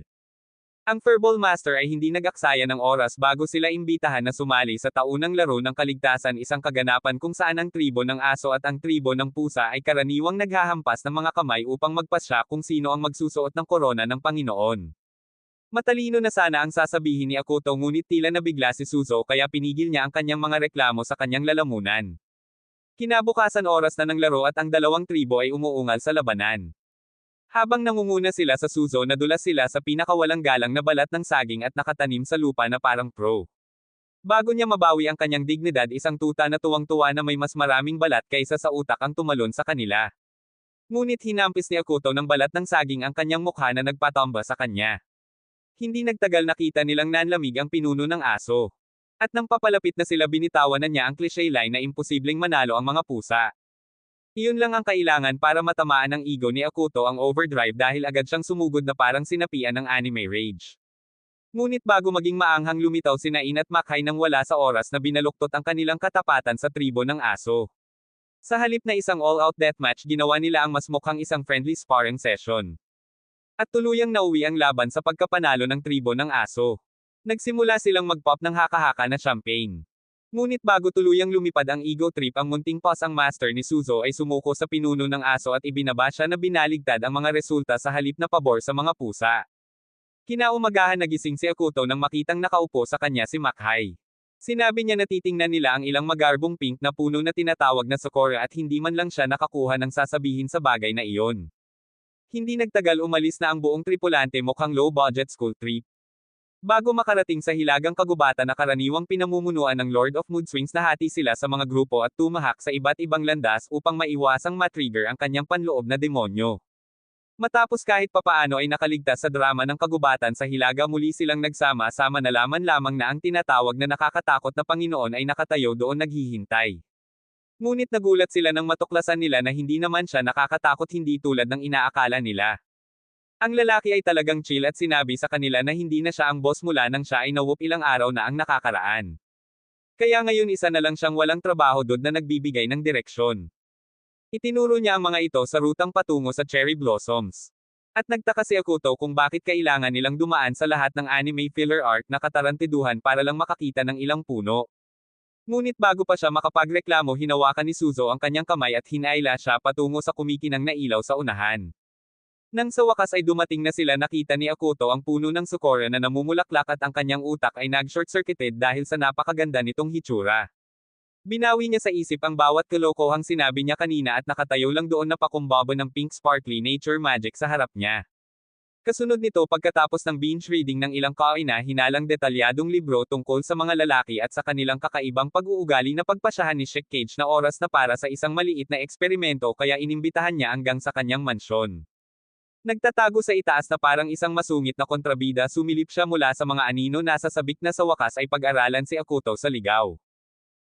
A: Ang Furball Master ay hindi nag-aksaya ng oras bago sila imbitahan na sumali sa taunang laro ng kaligtasan, isang kaganapan kung saan ang tribo ng aso at ang tribo ng pusa ay karaniwang naghahampas ng mga kamay upang magpasya kung sino ang magsusuot ng korona ng Panginoon. Matalino na sana ang sasabihin ni Akoto, ngunit tila nabigla si Suzo kaya pinigil niya ang kanyang mga reklamo sa kanyang lalamunan. Kinabukasan, oras na ng laro at ang dalawang tribo ay umuungal sa labanan. Habang nangunguna sila sa Suzo, nadulas sila sa pinakawalang galang na balat ng saging at nakatanim sa lupa na parang pro. Bago niya mabawi ang kanyang dignidad, isang tuta na tuwang-tuwa na may mas maraming balat kaysa sa utak ang tumalon sa kanila. Ngunit hinampis ni Akoto ng balat ng saging ang kanyang mukha na nagpatamba sa kanya. Hindi nagtagal, nakita nilang nanlamig ang pinuno ng aso. At nang papalapit na sila, binitawan na niya ang cliché line na imposibleng manalo ang mga pusa. Iyon lang ang kailangan para matamaan ng ego ni Akoto ang overdrive dahil agad siyang sumugod na parang sinapian ng anime rage. Ngunit bago maging maanghang, lumitaw sina In at Makai nang wala sa oras na binaluktot ang kanilang katapatan sa tribo ng aso. Sa halip na isang all-out deathmatch, ginawa nila ang mas mukhang isang friendly sparring session. At tuluyang nauwi ang laban sa pagkapanalo ng tribo ng aso. Nagsimula silang mag-pop ng haka-haka na champagne. Ngunit bago tuluyang lumipad ang ego trip, ang munting pause, ang master ni Suzo ay sumuko sa pinuno ng aso at ibinaba siya na binaligtad ang mga resulta sa halip na pabor sa mga pusa. Kinaumagahan, nagising si Akoto nang makitang nakaupo sa kanya si Makai. Sinabi niya na titingnan nila ang ilang magarbong pink na puno na tinatawag na sakura at hindi man lang siya nakakuha ng sasabihin sa bagay na iyon. Hindi nagtagal, umalis na ang buong tripulante, mukhang low-budget school trip. Bago makarating sa hilagang kagubatan na karaniwang pinamumunuan ng Lord of Mood Swings, nahati sila sa mga grupo at tumahak sa iba't ibang landas upang maiwasang matrigger ang kanyang panloob na demonyo. Matapos kahit papaano ay nakaligtas sa drama ng kagubatan sa hilaga, muli silang nagsama-sama, nalaman lamang na ang tinatawag na nakakatakot na Panginoon ay nakatayo doon naghihintay. Ngunit nagulat sila nang matuklasan nila na hindi naman siya nakakatakot, hindi tulad ng inaakala nila. Ang lalaki ay talagang chill at sinabi sa kanila na hindi na siya ang boss mula nang siya ay nawup ilang araw na ang nakakaraan. Kaya ngayon isa na lang siyang walang trabaho doon na nagbibigay ng direksyon. Itinuro niya ang mga ito sa rutang patungo sa cherry blossoms. At nagtaka si Akuto kung bakit kailangan nilang dumaan sa lahat ng anime filler arc na katarantiduhan para lang makakita ng ilang puno. Ngunit bago pa siya makapagreklamo, hinawakan ni Suzo ang kanyang kamay at hinayla siya patungo sa kumikinang na ilaw sa unahan. Nang sa wakas ay dumating na sila, nakita ni Akuto ang puno ng Sakura na namumulaklak at ang kanyang utak ay nag-short-circuited dahil sa napakaganda nitong hitsura. Binawi niya sa isip ang bawat kalokohang sinabi niya kanina at nakatayo lang doon na pakumbaba ng pink sparkly nature magic sa harap niya. Kasunod nito, pagkatapos ng binge reading ng ilang kaina-hinalang detalyadong libro tungkol sa mga lalaki at sa kanilang kakaibang pag-uugali, na pagpasyahan ni Sheik Cage na oras na para sa isang maliit na eksperimento, kaya inimbitahan niya hanggang sa kanyang mansyon. Nagtatago sa itaas na parang isang masungit na kontrabida, sumilip siya mula sa mga anino, nasa sabik na sa wakas ay pag-aralan si Akuto sa ligaw.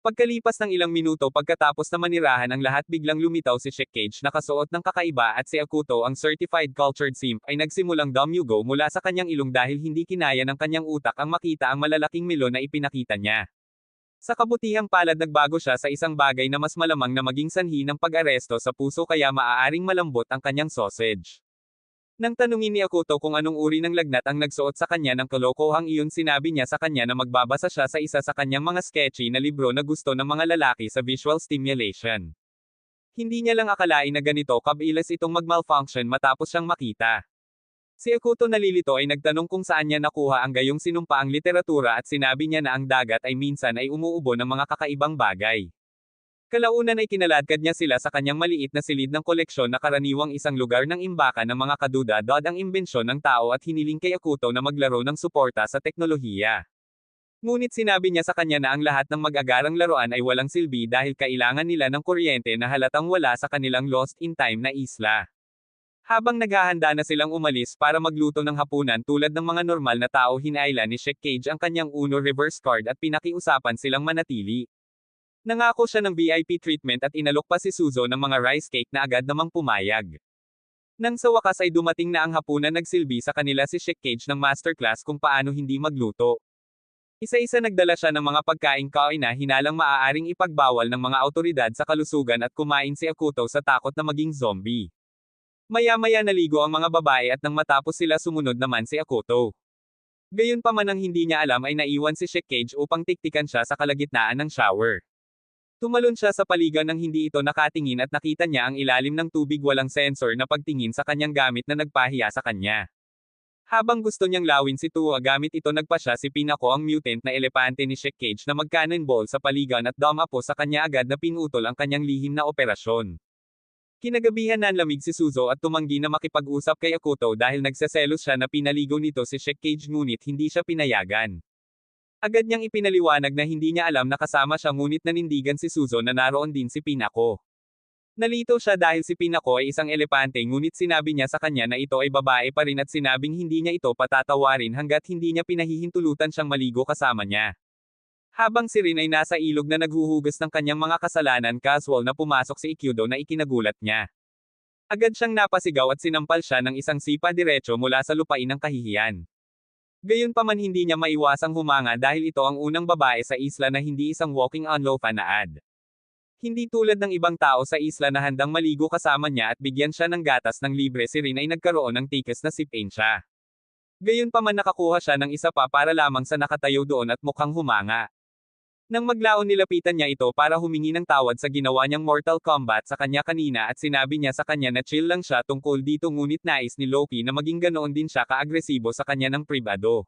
A: Pagkalipas ng ilang minuto pagkatapos na manirahan ang lahat, biglang lumitaw si Sheik Cage na kasuot ng kakaiba at si Akuto, ang certified cultured simp, ay nagsimulang dumyugo mula sa kanyang ilong dahil hindi kinaya ng kanyang utak ang makita ang malalaking melon na ipinakita niya. Sa kabutihang palad, nagbago siya sa isang bagay na mas malamang na maging sanhi ng pag-aresto sa puso, kaya maaaring malambot ang kanyang sausage. Nang tanungin ni Akuto kung anong uri ng lagnat ang nagsuot sa kanya ng kalokohang iyon, sinabi niya sa kanya na magbabasa siya sa isa sa kanyang mga sketchy na libro na gusto ng mga lalaki sa visual stimulation. Hindi niya lang akalain na ganito kabilis itong mag-malfunction matapos siyang makita. Si Akuto, nalilito, ay nagtanong kung saan niya nakuha ang gayong sinumpaang literatura at sinabi niya na ang dagat ay minsan ay umuubo ng mga kakaibang bagay. Kalaunan ay kinaladkad niya sila sa kanyang maliit na silid ng koleksyon na karaniwang isang lugar ng imbakan ng mga kaduda-dod ang imbensyon ng tao, at hiniling kay Akuto na maglaro ng suporta sa teknolohiya. Ngunit sinabi niya sa kanya na ang lahat ng mag-agarang laruan ay walang silbi dahil kailangan nila ng kuryente na halatang wala sa kanilang lost in time na isla. Habang naghahanda na silang umalis para magluto ng hapunan tulad ng mga normal na tao, hinayla ni Sheik Cage ang kanyang Uno reverse card at pinakiusapan silang manatili. Nangako siya ng VIP treatment at inalok pa si Suzo ng mga rice cake na agad namang pumayag. Nang sa wakas ay dumating na ang hapunan, nagsilbi sa kanila si Sheik Cage ng masterclass kung paano hindi magluto. Isa-isa nagdala siya ng mga pagkaing kaina-hinalang maaaring ipagbawal ng mga awtoridad sa kalusugan, at kumain si Akuto sa takot na maging zombie. Maya-maya naligo ang mga babae at nang matapos sila, sumunod naman si Akuto. Gayunpaman, ang hindi niya alam ay naiwan si Sheik Cage upang tiktikan siya sa kalagitnaan ng shower. Tumalon siya sa paligan nang hindi ito nakatingin at nakita niya ang ilalim ng tubig, walang sensor na pagtingin sa kanyang gamit na nagpahiya sa kanya. Habang gusto niyang lawin si Tua gamit ito, nagpasya si Pinako, ang mutant na elepante ni Sheik Cage, na mag-cannonball sa paligan at dumapo sa kanya, agad na pinutol ang kanyang lihim na operasyon. Kinagabihan, nanlamig si Suzo at tumanggi na makipag-usap kay Akuto dahil nagseselos siya na pinaligo nito si Sheik Cage, ngunit hindi siya pinayagan. Agad niyang ipinaliwanag na hindi niya alam na kasama siya, ngunit nanindigan si Suzo na naroon din si Pinako. Nalito siya dahil si Pinako ay isang elepante, ngunit sinabi niya sa kanya na ito ay babae pa rin at sinabing hindi niya ito patatawarin hanggat hindi niya pinahihintulutan siyang maligo kasama niya. Habang si Rin ay nasa ilog na naghuhugas ng kanyang mga kasalanan, casual na pumasok si Ikudo na ikinagulat niya. Agad siyang napasigaw at sinampal siya ng isang sipa diretso mula sa lupain ng kahihiyan. Gayunpaman, hindi niya maiwasang humanga dahil ito ang unang babae sa isla na hindi isang walking on loafa na ad. Hindi tulad ng ibang tao sa isla na handang maligo kasama niya at bigyan siya ng gatas ng libre, si Rin ay nagkaroon ng tikas na sipin siya. Gayunpaman, nakakuha siya ng isa pa para lamang sa nakatayo doon at mukhang humanga. Nang maglaon, nilapitan niya ito para humingi ng tawad sa ginawa niyang Mortal Kombat sa kanya kanina, at sinabi niya sa kanya na chill lang siya tungkol dito, ngunit nais ni Loki na maging ganoon din siya kaagresibo sa kanya ng pribado.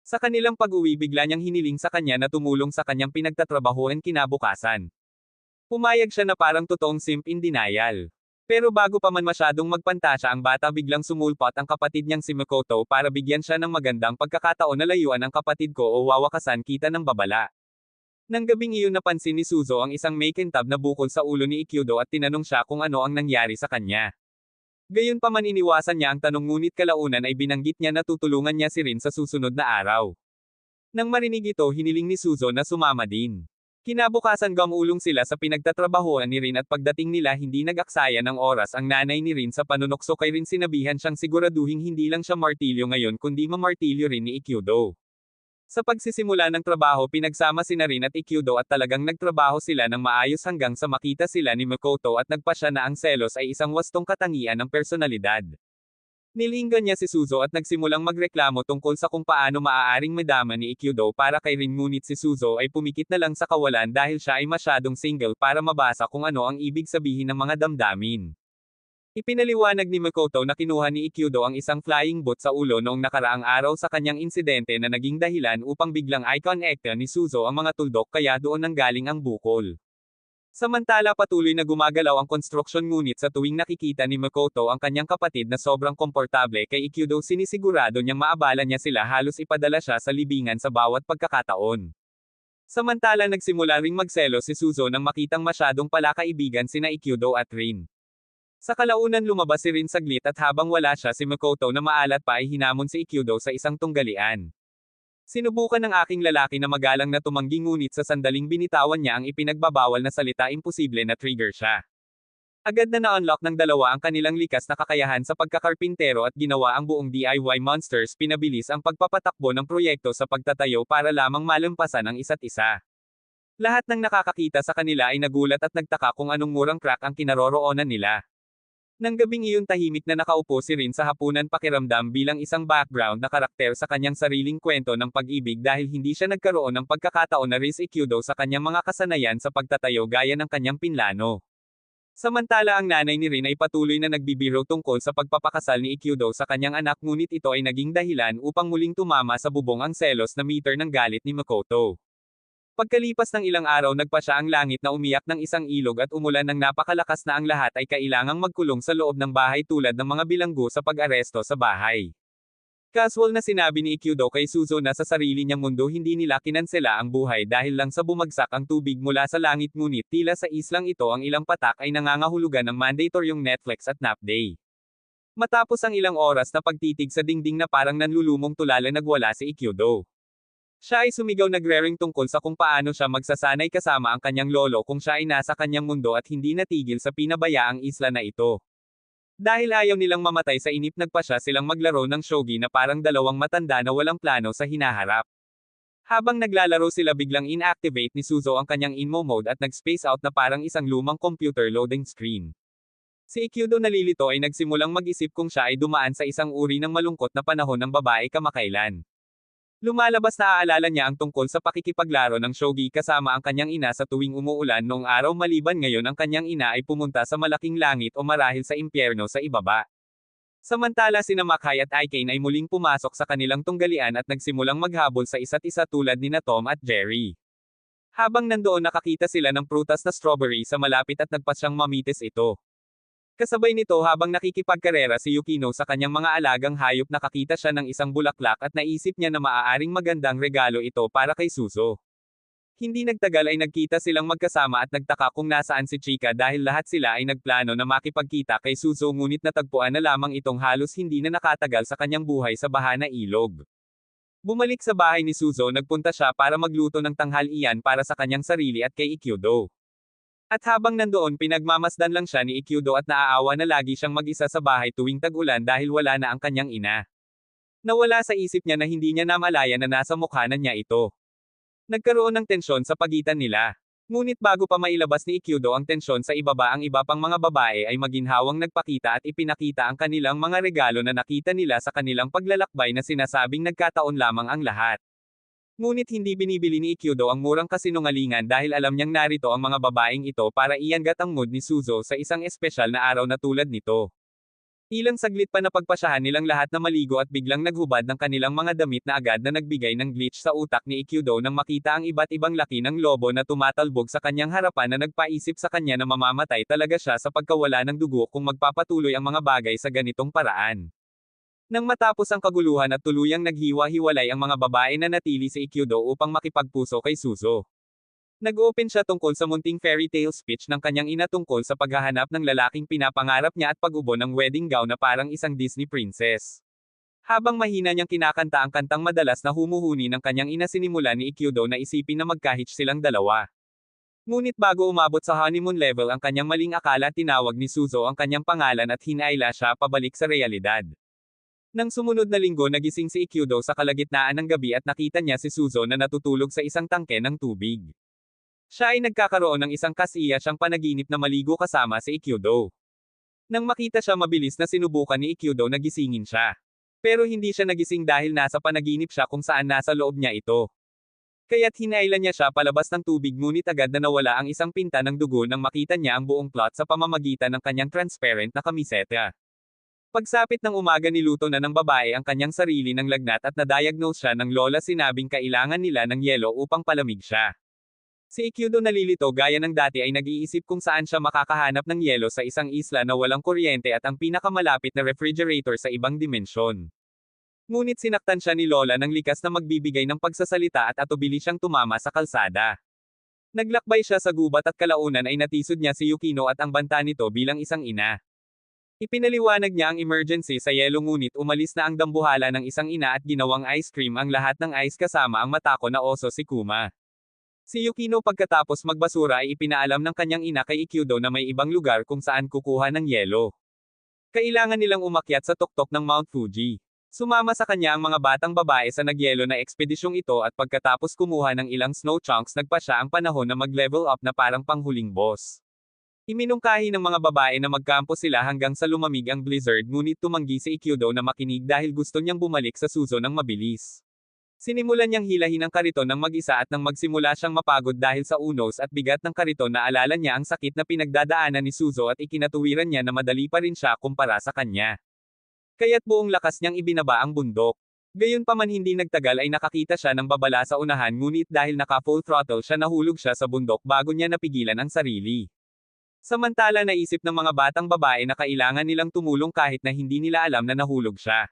A: Sa kanilang pag-uwi, bigla niyang hiniling sa kanya na tumulong sa kanyang pinagtatrabahuan kinabukasan. Pumayag siya na parang totoong simp in denial. Pero bago pa man masyadong magpantasya ang bata, biglang sumulpot ang kapatid niyang si Makoto para bigyan siya ng magandang pagkakataon na layuan ang kapatid ko o wawakasan kita ng babala. Nang gabing iyon, napansin ni Suzo ang isang makintab na bukol sa ulo ni Ikudo at tinanong siya kung ano ang nangyari sa kanya. Gayunpaman, iniwasan niya ang tanong, ngunit kalaunan ay binanggit niya na tutulungan niya si Rin sa susunod na araw. Nang marinig ito, hiniling ni Suzo na sumama din. Kinabukasan gumulong sila sa pinagtatrabahuan ni Rin at pagdating nila hindi nag-aksaya ng oras ang nanay ni Rin sa panunokso kay Rin sinabihan siyang siguraduhing hindi lang siya martilyo ngayon kundi mamartilyo rin ni Ikyudo. Sa pagsisimula ng trabaho pinagsama sina Rin at Ikyudo at talagang nagtrabaho sila ng maayos hanggang sa makita sila ni Makoto at nagpasya na ang selos ay isang wastong katangian ng personalidad. Nilinggan niya si Suzo at nagsimulang magreklamo tungkol sa kung paano maaaring madama ni Ikyudo para kay Rin ngunit si Suzo ay pumikit na lang sa kawalan dahil siya ay masyadong single para mabasa kung ano ang ibig sabihin ng mga damdamin. Ipinaliwanag ni Makoto na kinuha ni Ikyudo ang isang flying boat sa ulo noong nakaraang araw sa kanyang insidente na naging dahilan upang biglang i-connecta ni Suzo ang mga tuldok kaya doon nanggaling ang bukol. Samantala patuloy na gumagalaw ang konstruksyon ngunit sa tuwing nakikita ni Makoto ang kanyang kapatid na sobrang komportable kay Ikyudo sinisigurado niyang maabala niya sila halos ipadala siya sa libingan sa bawat pagkakataon. Samantala nagsimula ring magselo si Suzo nang makitang masyadong palakaibigan sina Ikyudo at Rin. Sa kalaunan lumabas si Rin saglit at habang wala siya si Makoto na maalat pa ay hinamon si Ikyudo sa isang tunggalian. Sinubukan ng aking lalaki na magalang na tumanggi ngunit sa sandaling binitawan niya ang ipinagbabawal na salita imposible na trigger siya. Agad na na-unlock ng dalawa ang kanilang likas na kakayahan sa pagkakarpintero at ginawa ang buong DIY monsters pinabilis ang pagpapatakbo ng proyekto sa pagtatayo para lamang malampasan ang isa't isa. Lahat ng nakakakita sa kanila ay nagulat at nagtaka kung anong murang crack ang kinaroroonan nila. Nang gabing iyon tahimik na nakaupo si Rin sa hapunan pakiramdam bilang isang background na karakter sa kanyang sariling kwento ng pag-ibig dahil hindi siya nagkaroon ng pagkakataon na rin si Ikyudo sa kanyang mga kasanayan sa pagtatayo gaya ng kanyang pinlano. Samantala ang nanay ni Rin ay patuloy na nagbibiro tungkol sa pagpapakasal ni Ikyudo sa kanyang anak ngunit ito ay naging dahilan upang muling tumama sa bubong ang selos na meter ng galit ni Makoto. Pagkalipas ng ilang araw nagpasya ang langit na umiyak ng isang ilog at umulan ng napakalakas na ang lahat ay kailangang magkulong sa loob ng bahay tulad ng mga bilanggo sa pag-aresto sa bahay. Casual na sinabi ni Ikyudo kay Suzo na sa sarili niyang mundo hindi nila kinansela ang buhay dahil lang sa bumagsak ang tubig mula sa langit ngunit tila sa islang ito ang ilang patak ay nangangahulugan ng mandatoryong Netflix at nap day. Matapos ang ilang oras na pagtitig sa dingding na parang nanlulumong tulala nagwala si Ikyudo. Siya ay sumigaw nagre-ring tungkol sa kung paano siya magsasanay kasama ang kanyang lolo kung siya ay nasa kanyang mundo at hindi natigil sa pinabayaang isla na ito. Dahil ayaw nilang mamatay sa inip nagpasya silang maglaro ng shogi na parang dalawang matanda na walang plano sa hinaharap. Habang naglalaro sila biglang inactivate ni Suzo ang kanyang inmo mode at nag-space out na parang isang lumang computer loading screen. Si Ikyudo nalilito ay nagsimulang mag-isip kung siya ay dumaan sa isang uri ng malungkot na panahon ng babae kamakailan. Lumalabas na aalala niya ang tungkol sa pakikipaglaro ng shogi kasama ang kanyang ina sa tuwing umuulan noong araw maliban ngayon ang kanyang ina ay pumunta sa malaking langit o marahil sa impyerno sa ibaba. Samantala sina Makai at Aikane ay muling pumasok sa kanilang tunggalian at nagsimulang maghabol sa isa't isa tulad nina Tom at Jerry. Habang nandoon nakakita sila ng prutas na strawberry sa malapit at nagpasyang mamitis ito. Kasabay nito habang nakikipagkarera si Yukino sa kanyang mga alagang hayop nakakita siya ng isang bulaklak at naisip niya na maaaring magandang regalo ito para kay Suzo. Hindi nagtagal ay nagkita silang magkasama at nagtaka kung nasaan si Chika dahil lahat sila ay nagplano na makipagkita kay Suzo ngunit natagpuan na lamang itong halos hindi na nakatagal sa kanyang buhay sa baha na ilog. Bumalik sa bahay ni Suzo nagpunta siya para magluto ng tanghalian para sa kanyang sarili at kay Ikyudo. At habang nandoon pinagmamasdan lang siya ni Ikyudo at naaawa na lagi siyang mag-isa sa bahay tuwing tag-ulan dahil wala na ang kanyang ina. Nawala sa isip niya na hindi niya namalaya na nasa mukha na niya ito. Nagkaroon ng tensyon sa pagitan nila. Ngunit bago pa mailabas ni Ikyudo ang tensyon sa ibaba ang iba pang mga babae ay maginhawang nagpakita at ipinakita ang kanilang mga regalo na nakita nila sa kanilang paglalakbay na sinasabing nagkataon lamang ang lahat. Ngunit hindi binibili ni Ikyudo ang murang kasinungalingan dahil alam niyang narito ang mga babaeng ito para iangat ang mood ni Suzo sa isang espesyal na araw na tulad nito. Ilang saglit pa napagpasyahan nilang lahat na maligo at biglang naghubad ng kanilang mga damit na agad na nagbigay ng glitch sa utak ni Ikyudo nang makita ang iba't ibang laki ng lobo na tumatalbog sa kanyang harapan na nagpaisip sa kanya na mamamatay talaga siya sa pagkawala ng dugo kung magpapatuloy ang mga bagay sa ganitong paraan. Nang matapos ang kaguluhan at tuluyang naghiwa-hiwalay ang mga babae na natili si Ikyudo upang makipagpuso kay Suzo. Nag-open siya tungkol sa munting fairy tale speech ng kanyang ina tungkol sa paghahanap ng lalaking pinapangarap niya at pag-ubo ng wedding gown na parang isang Disney princess. Habang mahina niyang kinakanta ang kantang madalas na humuhuni ng kanyang ina sinimula ni Ikyudo na isipin na magkahitch silang dalawa. Ngunit bago umabot sa honeymoon level ang kanyang maling akala, tinawag ni Suzo ang kanyang pangalan at hinayla siya pabalik sa realidad. Nang sumunod na linggo, nagising si Ikkyudo sa kalagitnaan ng gabi at nakita niya si Suzo na natutulog sa isang tangke ng tubig. Siya ay nagkakaroon ng isang kasiyasang panaginip na maligo kasama si Ikkyudo. Nang makita siya, mabilis na sinubukan ni Ikkyudo na gisingin siya. Pero hindi siya nagising dahil nasa panaginip siya kung saan nasa loob niya ito. Kaya't hinailan niya siya palabas ng tubig, ngunit agad na nawala ang isang pinta ng dugo nang makita niya ang buong plot sa pamamagitan ng kanyang transparent na kamiseta. Pagsapit ng umaga, niluto na ng babae ang kanyang sarili ng lagnat at na-diagnose siya ng lola, sinabing kailangan nila ng yelo upang palamig siya. Si Ikkyudo, nalilito gaya ng dati, ay nag-iisip kung saan siya makakahanap ng yelo sa isang isla na walang kuryente at ang pinakamalapit na refrigerator sa ibang dimensyon. Ngunit sinaktan siya ni Lola ng likas na magbibigay ng pagsasalita at atubili siyang tumama sa kalsada. Naglakbay siya sa gubat at kalaunan ay natisod niya si Yukino at ang banta nito bilang isang ina. Ipinaliwanag niya ang emergency sa yelo, ngunit umalis na ang dambuhala ng isang ina at ginawang ice cream ang lahat ng ice kasama ang matako na oso si Kuma. Si Yukino pagkatapos magbasura ay ipinaalam ng kanyang ina kay Ikkyudo na may ibang lugar kung saan kukuha ng yelo. Kailangan nilang umakyat sa tuktok ng Mount Fuji. Sumama sa kanya ang mga batang babae sa nagyelo na ekspedisyong ito at pagkatapos kumuha ng ilang snow chunks, nagpa siya ang panahon na mag-level up na parang panghuling boss. Iminungkahi ng mga babae na magkampo sila hanggang sa lumamig ang blizzard, ngunit tumanggi si Ikkyudo na makinig dahil gusto niyang bumalik sa Suzo ng mabilis. Sinimulan niyang hilahin ang kariton ng mag-isa at nang magsimula siyang mapagod dahil sa unos at bigat ng kariton, naalala niya ang sakit na pinagdadaanan ni Suzo at ikinatuwiran niya na madali pa rin siya kumpara sa kanya. Kaya't buong lakas niyang ibinaba ang bundok. Gayunpaman, hindi nagtagal ay nakakita siya ng babala sa unahan, ngunit dahil naka full throttle siya, nahulog siya sa bundok bago niya napigilan ang sarili. Samantala, naisip ng mga batang babae na kailangan nilang tumulong kahit na hindi nila alam na nahulog siya.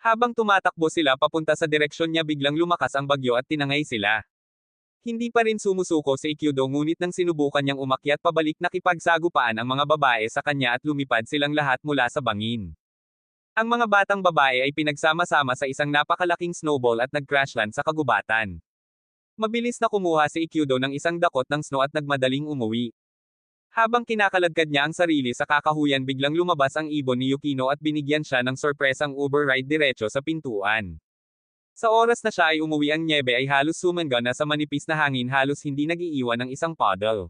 A: Habang tumatakbo sila papunta sa direksyon niya, biglang lumakas ang bagyo at tinangay sila. Hindi pa rin sumusuko si Ikkyudo, ngunit nang sinubukan niyang umakyat pabalik, nakipagsagupaan ang mga babae sa kanya at lumipad silang lahat mula sa bangin. Ang mga batang babae ay pinagsama-sama sa isang napakalaking snowball at nag-crashland sa kagubatan. Mabilis na kumuha si Ikkyudo ng isang dakot ng snow at nagmadaling umuwi. Habang kinakaladkad niya ang sarili sa kakahuyan, biglang lumabas ang ibon ni Yukino at binigyan siya ng sorpresang Uber ride diretso sa pintuan. Sa oras na siya ay umuwi, ang nyebe ay halos sumangga na sa manipis na hangin, halos hindi nag-iiwan ng isang puddle.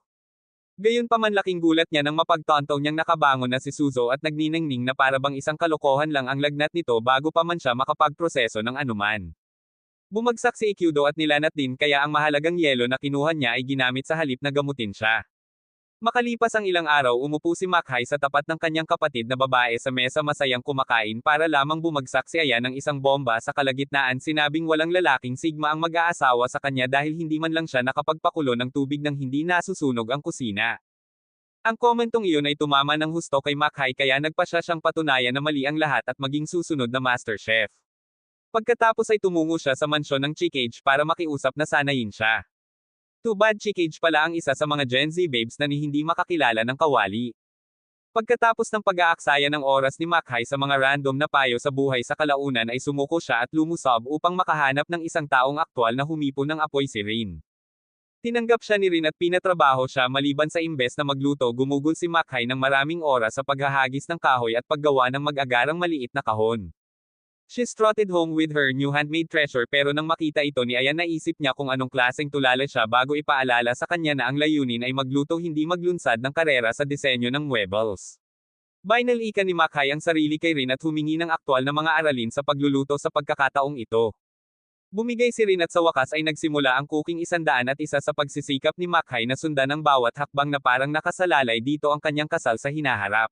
A: Gayunpaman, laking gulat niya nang mapagtanto niyang nakabangon na si Suzo at nagniningning na para bang isang kalokohan lang ang lagnat nito bago pa man siya makapagproseso ng anuman. Bumagsak si Ikkyudo at nilanat din, kaya ang mahalagang yelo na kinuha niya ay ginamit sa halip na gamutin siya. Makalipas ang ilang araw, umupo si Makhai sa tapat ng kanyang kapatid na babae sa mesa, masayang kumakain, para lamang bumagsak si Aya ng isang bomba sa kalagitnaan. Sinabing walang lalaking sigma ang mag-aasawa sa kanya dahil hindi man lang siya nakapagpakulo ng tubig nang hindi nasusunog ang kusina. Ang komentong iyon ay tumama ng husto kay Makhai, kaya nagpa siya siyang patunayan na mali ang lahat at maging susunod na Master Chef. Pagkatapos ay tumungo siya sa mansyon ng Chikage para makiusap na sanayin siya. Too bad Chikage pala ang isa sa mga Gen Z babes na hindi makakilala ng kawali. Pagkatapos ng pag-aaksaya ng oras ni Makhai sa mga random na payo sa buhay sa kalaunan, ay sumuko siya at lumusob upang makahanap ng isang taong aktwal na humipon ng apoy, si Rin. Tinanggap siya ni Rin at pinatrabaho siya. Maliban sa imbes na magluto, gumugol si Makhai ng maraming oras sa paghahagis ng kahoy at paggawa ng mag-agarang maliit na kahon. She strutted home with her new handmade treasure, pero nang makita ito ni Aya, naisip niya kung anong klaseng tulala siya bago ipaalala sa kanya na ang layunin ay magluto, hindi maglunsad ng karera sa disenyo ng muebles. Binalikan ni Makhai ang sarili kay Rin at humingi ng aktwal na mga aralin sa pagluluto sa pagkakataong ito. Bumigay si Rin at sa wakas ay nagsimula ang cooking 101 sa pagsisikap ni Makhai na sundan ang bawat hakbang na parang nakasalalay dito ang kanyang kasal sa hinaharap.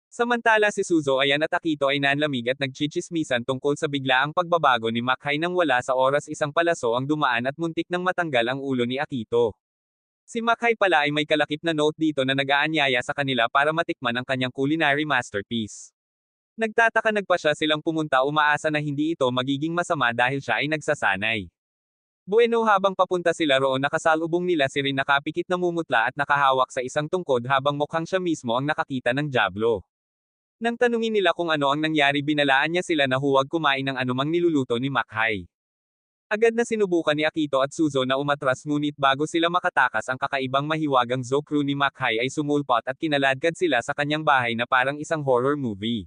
A: Samantala, si Suzo, Ayan at Akito ay nanlamig at nagchichismisan tungkol sa biglaang pagbabago ni Makhai. Nang wala sa oras, isang palaso ang dumaan at muntik nang matanggal ang ulo ni Akito. Si Makhai pala ay may kalakip na note dito na nag-aanyaya sa kanila para matikman ang kanyang culinary masterpiece. Nagtataka, nagpa siya silang pumunta, umaasa na hindi ito magiging masama dahil siya ay nagsasanay. Bueno, habang papunta sila roon, nakasalubong nila si Rin, nakapikit na mumutla at nakahawak sa isang tungkod habang mukhang siya mismo ang nakakita ng Diablo. Nang tanungin nila kung ano ang nangyari, binalaan niya sila na huwag kumain ng anumang niluluto ni Makhai. Agad na sinubukan ni Akito at Suzo na umatras ngunit bago sila makatakas ang kakaibang mahiwagang Zokru ni Makai ay sumulpot at kinaladkad sila sa kanyang bahay na parang isang horror movie.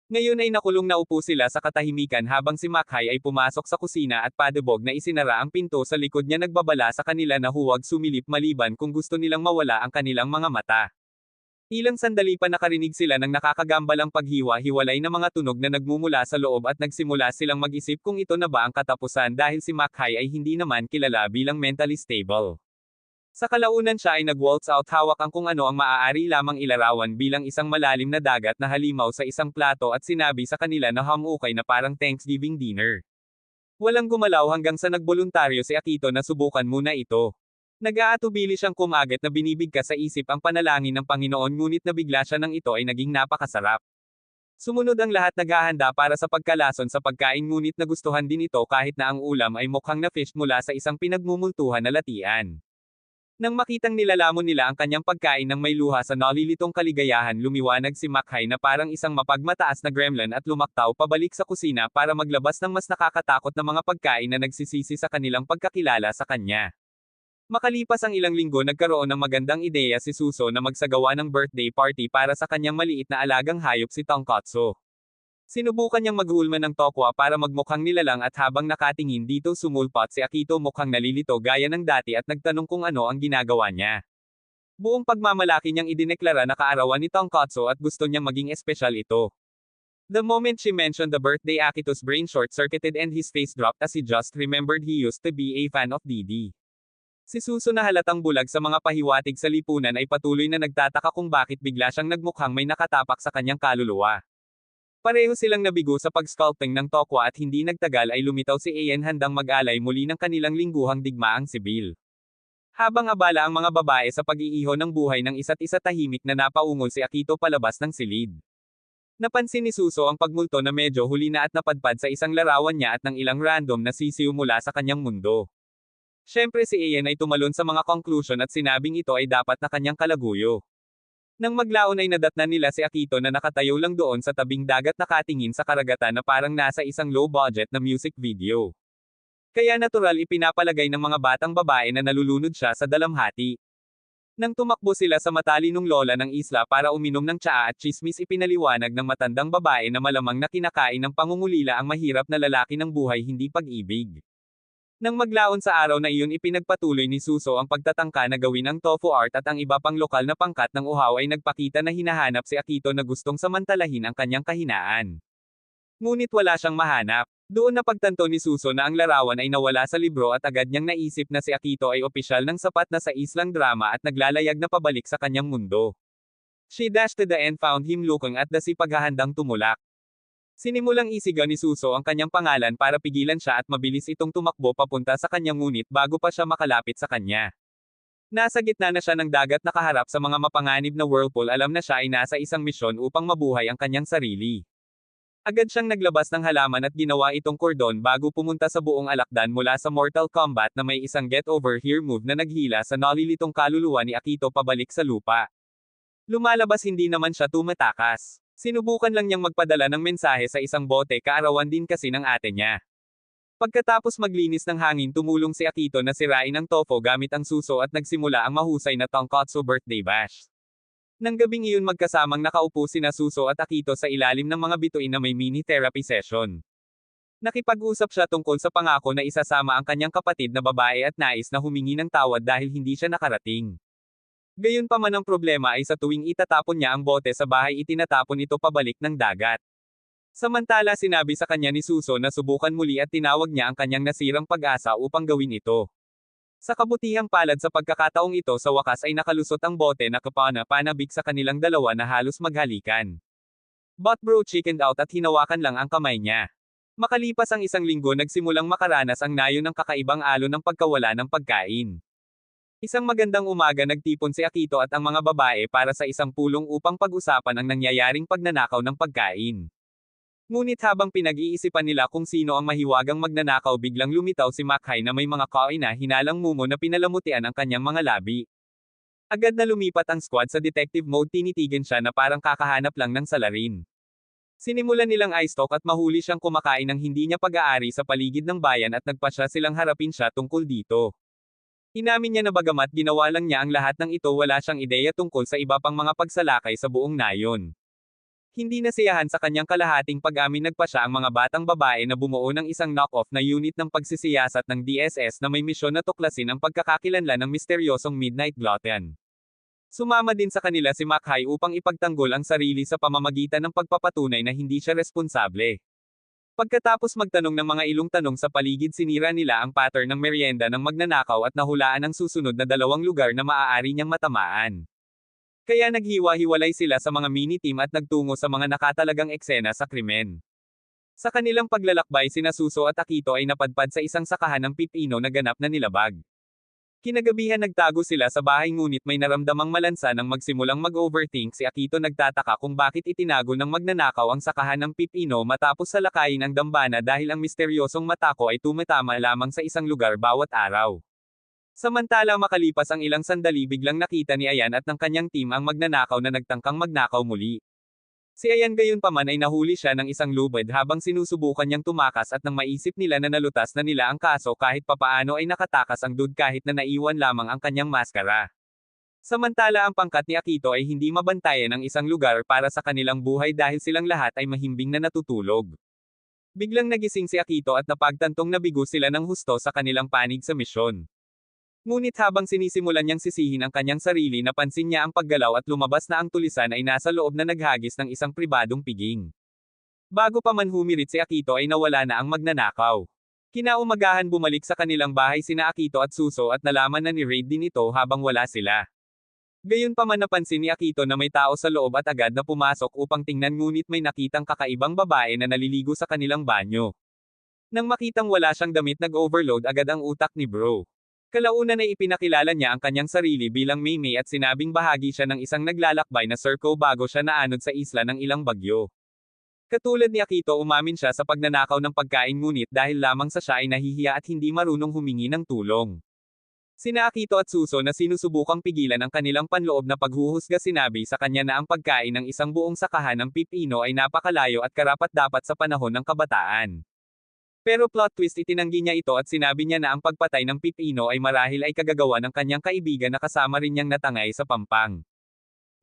A: Ngayon ay nakulong na upo sila sa katahimikan habang si Makai ay pumasok sa kusina at padebog na isinara ang pinto sa likod niya nagbabala sa kanila na huwag sumilip maliban kung gusto nilang mawala ang kanilang mga mata. Ilang sandali pa nakarinig sila ng nakakagambalang paghiwa-hiwalay na mga tunog na nagmumula sa loob at nagsimula silang mag-isip kung ito na ba ang katapusan dahil si Makai ay hindi naman kilala bilang mentally stable. Sa kalaunan siya ay nag-waltz out hawak ang kung ano ang maaari lamang ilarawan bilang isang malalim na dagat na halimaw sa isang plato at sinabi sa kanila na hamukay na parang Thanksgiving dinner. Walang gumalaw hanggang sa nagboluntaryo si Akito na subukan muna ito. Nag-aatubili siyang kumagat na binibigkas sa isip ang panalangin ng Panginoon ngunit nabigla siya nang ito ay naging napakasarap. Sumunod ang lahat naghahanda para sa pagkalason sa pagkain ngunit nagustuhan din ito kahit na ang ulam ay mukhang na-fish mula sa isang pinagmumultuhan na latian. Nang makitang nilalamon nila ang kanyang pagkain ng may luha sa nalilitong kaligayahan lumiwanag si Makai na parang isang mapagmataas na gremlin at lumaktaw pabalik sa kusina para maglabas ng mas nakakatakot na mga pagkain na nagsisisi sa kanilang pagkakilala sa kanya. Makalipas ang ilang linggo nagkaroon ng magandang ideya si Suso na magsagawa ng birthday party para sa kanyang maliit na alagang hayop si Tonkatsu. Sinubukan niyang maghulman ng tokwa para magmukhang nilalang at habang nakatingin dito sumulpot si Akito mukhang nalilito gaya ng dati at nagtanong kung ano ang ginagawa niya. Buong pagmamalaki niyang idineklara na kaarawan ni Tonkatsu at gusto niyang maging espesyal ito. The moment she mentioned the birthday Akito's brain short-circuited and his face dropped as he just remembered he used to be a fan of Didi. Si Suso na halatang bulag sa mga pahiwatig sa lipunan ay patuloy na nagtataka kung bakit bigla siyang nagmukhang may nakatapak sa kanyang kaluluwa. Pareho silang nabigo sa pag-sculpting ng tokwa at hindi nagtagal ay lumitaw si Ayan handang mag-alay muli ng kanilang lingguhang digmaang sibil. Habang abala ang mga babae sa pag-iiho ng buhay ng isa't isa tahimik na napaungol si Akito palabas ng silid. Napansin ni Suso ang pagmulto na medyo huli na at napadpad sa isang larawan niya at ng ilang random na sisiw mula sa kanyang mundo. Siyempre si Ayan ay tumalon sa mga conclusion at sinabing ito ay dapat na kanyang kalaguyo. Nang maglaon ay nadatnan nila si Akito na nakatayo lang doon sa tabing dagat nakatingin sa karagatan na parang nasa isang low-budget na music video. Kaya natural ipinapalagay ng mga batang babae na nalulunod siya sa dalamhati. Nang tumakbo sila sa matalinong lola ng isla para uminom ng tsaa at chismis ipinaliwanag ng matandang babae na malamang na kinakain ng pangungulila ang mahirap na lalaki ng buhay hindi pag-ibig. Nang maglaon sa araw na iyon ipinagpatuloy ni Suso ang pagtatangka na gawin ang tofu art at ang iba pang lokal na pangkat ng uhaw ay nagpakita na hinahanap si Akito na gustong samantalahin ang kanyang kahinaan. Ngunit wala siyang mahanap. Doon napagtanto ni Suso na ang larawan ay nawala sa libro at agad niyang naisip na si Akito ay opisyal ng sapat na sa islang drama at naglalayag na pabalik sa kanyang mundo. She dashed to the end found him looking at the sea paghahandang tumulak. Sinimulang isigaw ni Suso ang kanyang pangalan para pigilan siya at mabilis itong tumakbo papunta sa kanyang ngunit bago pa siya makalapit sa kanya. Nasa gitna na siya ng dagat nakaharap sa mga mapanganib na whirlpool alam na siya ay nasa isang misyon upang mabuhay ang kanyang sarili. Agad siyang naglabas ng halaman at ginawa itong kordon bago pumunta sa buong alakdan mula sa Mortal Kombat na may isang get over here move na naghila sa nalilitong kaluluwa ni Akito pabalik sa lupa. Lumalabas hindi naman siya tumatakas. Sinubukan lang niyang magpadala ng mensahe sa isang bote kaarawan din kasi ng ate niya. Pagkatapos maglinis ng hangin tumulong si Akito na sirain ang tofu gamit ang suso at nagsimula ang mahusay na Tonkatsu birthday bash. Nang gabing iyon magkasamang nakaupo sina Suso at Akito sa ilalim ng mga bituin na may mini therapy session. Nakipag-usap siya tungkol sa pangako na isasama ang kanyang kapatid na babae at nais na humingi ng tawad dahil hindi siya nakarating. Gayunpaman ang problema ay sa tuwing itatapon niya ang bote sa bahay itinatapon ito pabalik ng dagat. Samantala sinabi sa kanya ni Suso na subukan muli at tinawag niya ang kanyang nasirang pag-asa upang gawin ito. Sa kabutihang palad sa pagkakataong ito sa wakas ay nakalusot ang bote na kapana-panabik sa kanilang dalawa na halos maghalikan. But bro chickened out at hinawakan lang ang kamay niya. Makalipas ang isang linggo nagsimulang makaranas ang nayo ng kakaibang alon ng pagkawala ng pagkain. Isang magandang umaga nagtipon si Akito at ang mga babae para sa isang pulong upang pag-usapan ang nangyayaring pagnanakaw ng pagkain. Ngunit habang pinag-iisipan nila kung sino ang mahiwagang magnanakaw biglang lumitaw si Makai na may mga kaina hinalang mumo na pinalamutian ang kanyang mga labi. Agad na lumipat ang squad sa detective mode tinitigan siya na parang kakahanap lang ng salarin. Sinimulan nilang i-stalk at mahuli siyang kumakain ng hindi niya pag-aari sa paligid ng bayan at nagpasya silang harapin siya tungkol dito. Inamin niya na bagamat ginawa lang niya ang lahat ng ito wala siyang ideya tungkol sa iba pang mga pagsalakay sa buong nayon. Hindi nasiyahan sa kanyang kalahating pag-amin nagpa siya ang mga batang babae na bumuo ng isang knock-off na unit ng pagsisiyasat ng DSS na may misyon na tuklasin ang pagkakakilanlan ng misteryosong Midnight Glutton. Sumama din sa kanila si Mackay upang ipagtanggol ang sarili sa pamamagitan ng pagpapatunay na hindi siya responsable. Pagkatapos magtanong ng mga ilong tanong sa paligid sinira nila ang pattern ng merienda ng magnanakaw at nahulaan ang susunod na 2 lugar na maaari niyang matamaan. Kaya naghiwa-hiwalay sila sa mga mini-team at nagtungo sa mga nakatalagang eksena sa krimen. Sa kanilang paglalakbay sina Suso at Akito ay napadpad sa isang sakahan ng pipino na ganap na nilabag. Kinagabihan nagtago sila sa bahay ngunit may naramdamang malansa nang magsimulang mag-overthink si Akito nagtataka kung bakit itinago ng magnanakaw ang sakahan ng pipino matapos salakayin ang dambana dahil ang misteryosong matako ay tumatama lamang sa isang lugar bawat araw. Samantala makalipas ang ilang sandali biglang nakita ni Ayan at ng kanyang team ang magnanakaw na nagtangkang magnakaw muli. Si Ayan gayunpaman ay nahuli siya ng isang lubid habang sinusubukan niyang tumakas at nang maisip nila na nalutas na nila ang kaso kahit papaano ay nakatakas ang dude kahit na naiwan lamang ang kanyang maskara. Samantala ang pangkat ni Akito ay hindi mabantayan ang isang lugar para sa kanilang buhay dahil silang lahat ay mahimbing na natutulog. Biglang nagising si Akito at napagtantong nabigo sila ng husto sa kanilang panig sa misyon. Ngunit habang sinisimulan niyang sisihin ang kanyang sarili napansin niya ang paggalaw at lumabas na ang tulisan ay nasa loob na naghagis ng isang pribadong piging. Bago pa man humirit si Akito ay nawala na ang magnanakaw. Kinaumagahan bumalik sa kanilang bahay sina Akito at Suso at nalaman na ni-raid din ito habang wala sila. Gayunpaman napansin ni Akito na may tao sa loob at agad na pumasok upang tingnan ngunit may nakitang kakaibang babae na naliligo sa kanilang banyo. Nang makitang wala siyang damit nag-overload agad ang utak ni bro. Kalaunan ay ipinakilala niya ang kanyang sarili bilang Maymay at sinabing bahagi siya ng isang naglalakbay na circo bago siya naanod sa isla ng ilang bagyo. Katulad ni Akito umamin siya sa pagnanakaw ng pagkain ngunit dahil lamang sa siya ay nahihiya at hindi marunong humingi ng tulong. Sina Akito at Suso na sinusubukang pigilan ang kanilang panloob na paghuhusga sinabi sa kanya na ang pagkain ng isang buong sakahan ng pipino ay napakalayo at karapat-dapat sa panahon ng kabataan. Pero plot twist itinanggi niya ito at sinabi niya na ang pagpatay ng pipino ay marahil ay kagagawa ng kanyang kaibigan na kasama rin niyang natangay sa pampang.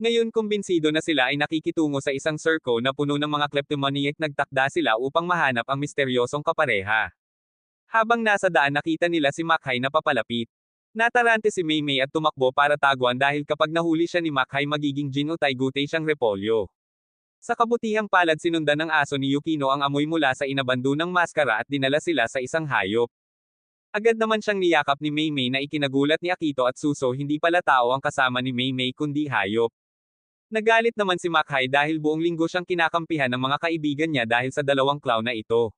A: Ngayon kumbinsido na sila ay nakikitungo sa isang circo na puno ng mga kleptomaniac nagtakda sila upang mahanap ang misteryosong kapareha. Habang nasa daan nakita nila si Mackay na papalapit. Natarante si Maymay at tumakbo para taguan dahil kapag nahuli siya ni Mackay magiging Jin o Taigute siyang repolyo. Sa kabutihang palad sinundan ng aso ni Yukino ang amoy mula sa inabando ng maskara at dinala sila sa isang hayop. Agad naman siyang niyakap ni Maymay na ikinagulat ni Akito at Suso hindi pala tao ang kasama ni Maymay kundi hayop. Nagalit naman si Mackay dahil buong linggo siyang kinakampihan ng mga kaibigan niya dahil sa 2 clown na ito.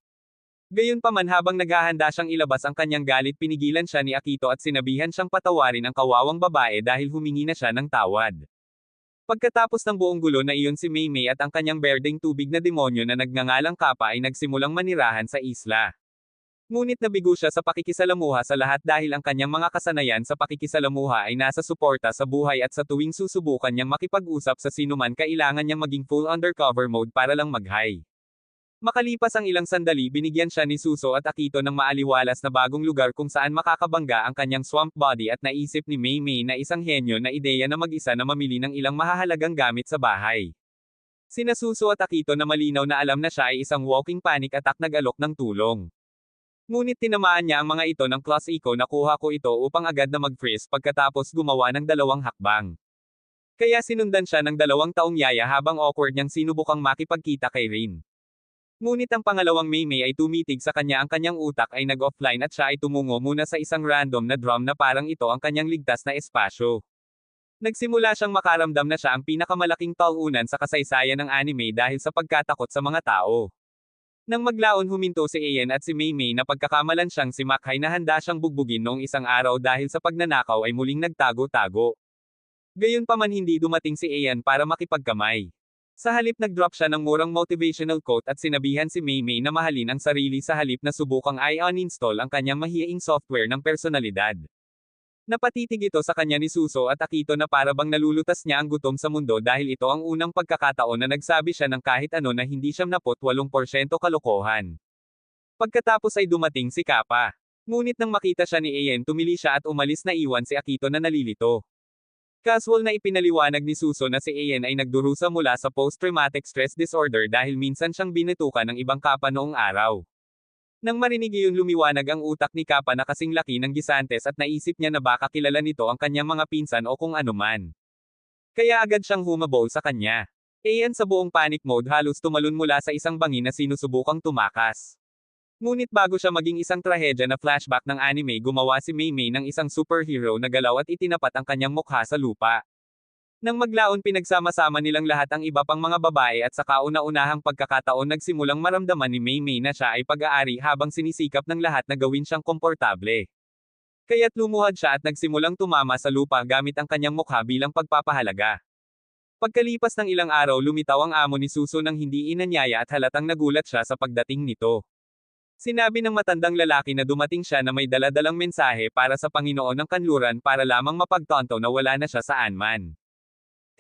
A: Gayunpaman habang naghahanda siyang ilabas ang kanyang galit pinigilan siya ni Akito at sinabihan siyang patawarin ang kawawang babae dahil humingi na siya ng tawad. Pagkatapos ng buong gulo na iyon si Maymay at ang kanyang berdeng tubig na demonyo na nagngangalang Kappa ay nagsimulang manirahan sa isla. Ngunit nabigo siya sa pakikisalamuha sa lahat dahil ang kanyang mga kasanayan sa pakikisalamuha ay nasa suporta sa buhay at sa tuwing susubukan niyang makipag-usap sa sinuman kailangan niyang maging full undercover mode para lang mag-high. Makalipas ang ilang sandali binigyan siya ni Suso at Akito ng maaliwalas na bagong lugar kung saan makakabangga ang kanyang swamp body at naisip ni Maymay na isang henyo na ideya na mag-isa na mamili ng ilang mahahalagang gamit sa bahay. Sina Suso at Akito na malinaw na alam na siya ay isang walking panic attack nag-alok ng tulong. Ngunit tinamaan niya ang mga ito ng class eco na kuha ko ito upang agad na mag-freeze pagkatapos gumawa ng 2 hakbang. Kaya sinundan siya ng 2 taong yaya habang awkward niyang sinubukang makipagkita kay Rin. Ngunit ang pangalawang Maymay ay tumitig sa kanya ang kanyang utak ay nag-offline at siya ay tumungo muna sa isang random na drum na parang ito ang kanyang ligtas na espasyo. Nagsimula siyang makaramdam na siya ang pinakamalaking talunan sa kasaysayan ng anime dahil sa pagkatakot sa mga tao. Nang maglaon huminto si Ayan at si Maymay na pagkakamalan siyang si Mackay na handa siyang bugbugin noong isang araw dahil sa pagnanakaw ay muling nagtago-tago. Gayunpaman hindi dumating si Ayan para makipagkamay. Sa halip nag-drop siya ng murang motivational quote at sinabihan si Maymay na mahalin ang sarili sa halip na subukang i-uninstall ang kanyang mahiyaing software ng personalidad. Napatitig ito sa kanya ni Suso at Akito na para bang nalulutas niya ang gutom sa mundo dahil ito ang unang pagkakataon na nagsabi siya ng kahit ano na hindi 78% kalokohan. Pagkatapos ay dumating si Kappa. Ngunit nang makita siya ni Ayen tumili siya at umalis na iwan si Akito na nalilito. Casual na ipinaliwanag ni Suso na si Ayen ay nagdurusa mula sa post-traumatic stress disorder dahil minsan siyang binitukan ng ibang Kappa noong araw. Nang marinig iyon lumiwanag ang utak ni Kappa na kasing laki ng Gisantes at naisip niya na baka kilala nito ang kanyang mga pinsan o kung anuman. Kaya agad siyang humabol sa kanya. Ayan sa buong panic mode halos tumalon mula sa isang bangin na sinusubukang tumakas. Ngunit bago siya maging isang trahedya na flashback ng anime gumawa si Maymay ng isang superhero na galaw at itinapat ang kanyang mukha sa lupa. Nang maglaon pinagsama-sama nilang lahat ang iba pang mga babae at sa kauna-unahang pagkakataon nagsimulang maramdaman ni Maymay na siya ay pag-aari habang sinisikap ng lahat na gawin siyang komportable. Kaya't lumuhad siya at nagsimulang tumama sa lupa gamit ang kanyang mukha bilang pagpapahalaga. Pagkalipas ng ilang araw lumitaw ang amo ni Suso nang hindi inanyaya at halatang nagulat siya sa pagdating nito. Sinabi ng matandang lalaki na dumating siya na may dala-dalang mensahe para sa Panginoon ng Kanluran para lamang mapagtanto na wala na siya saan man.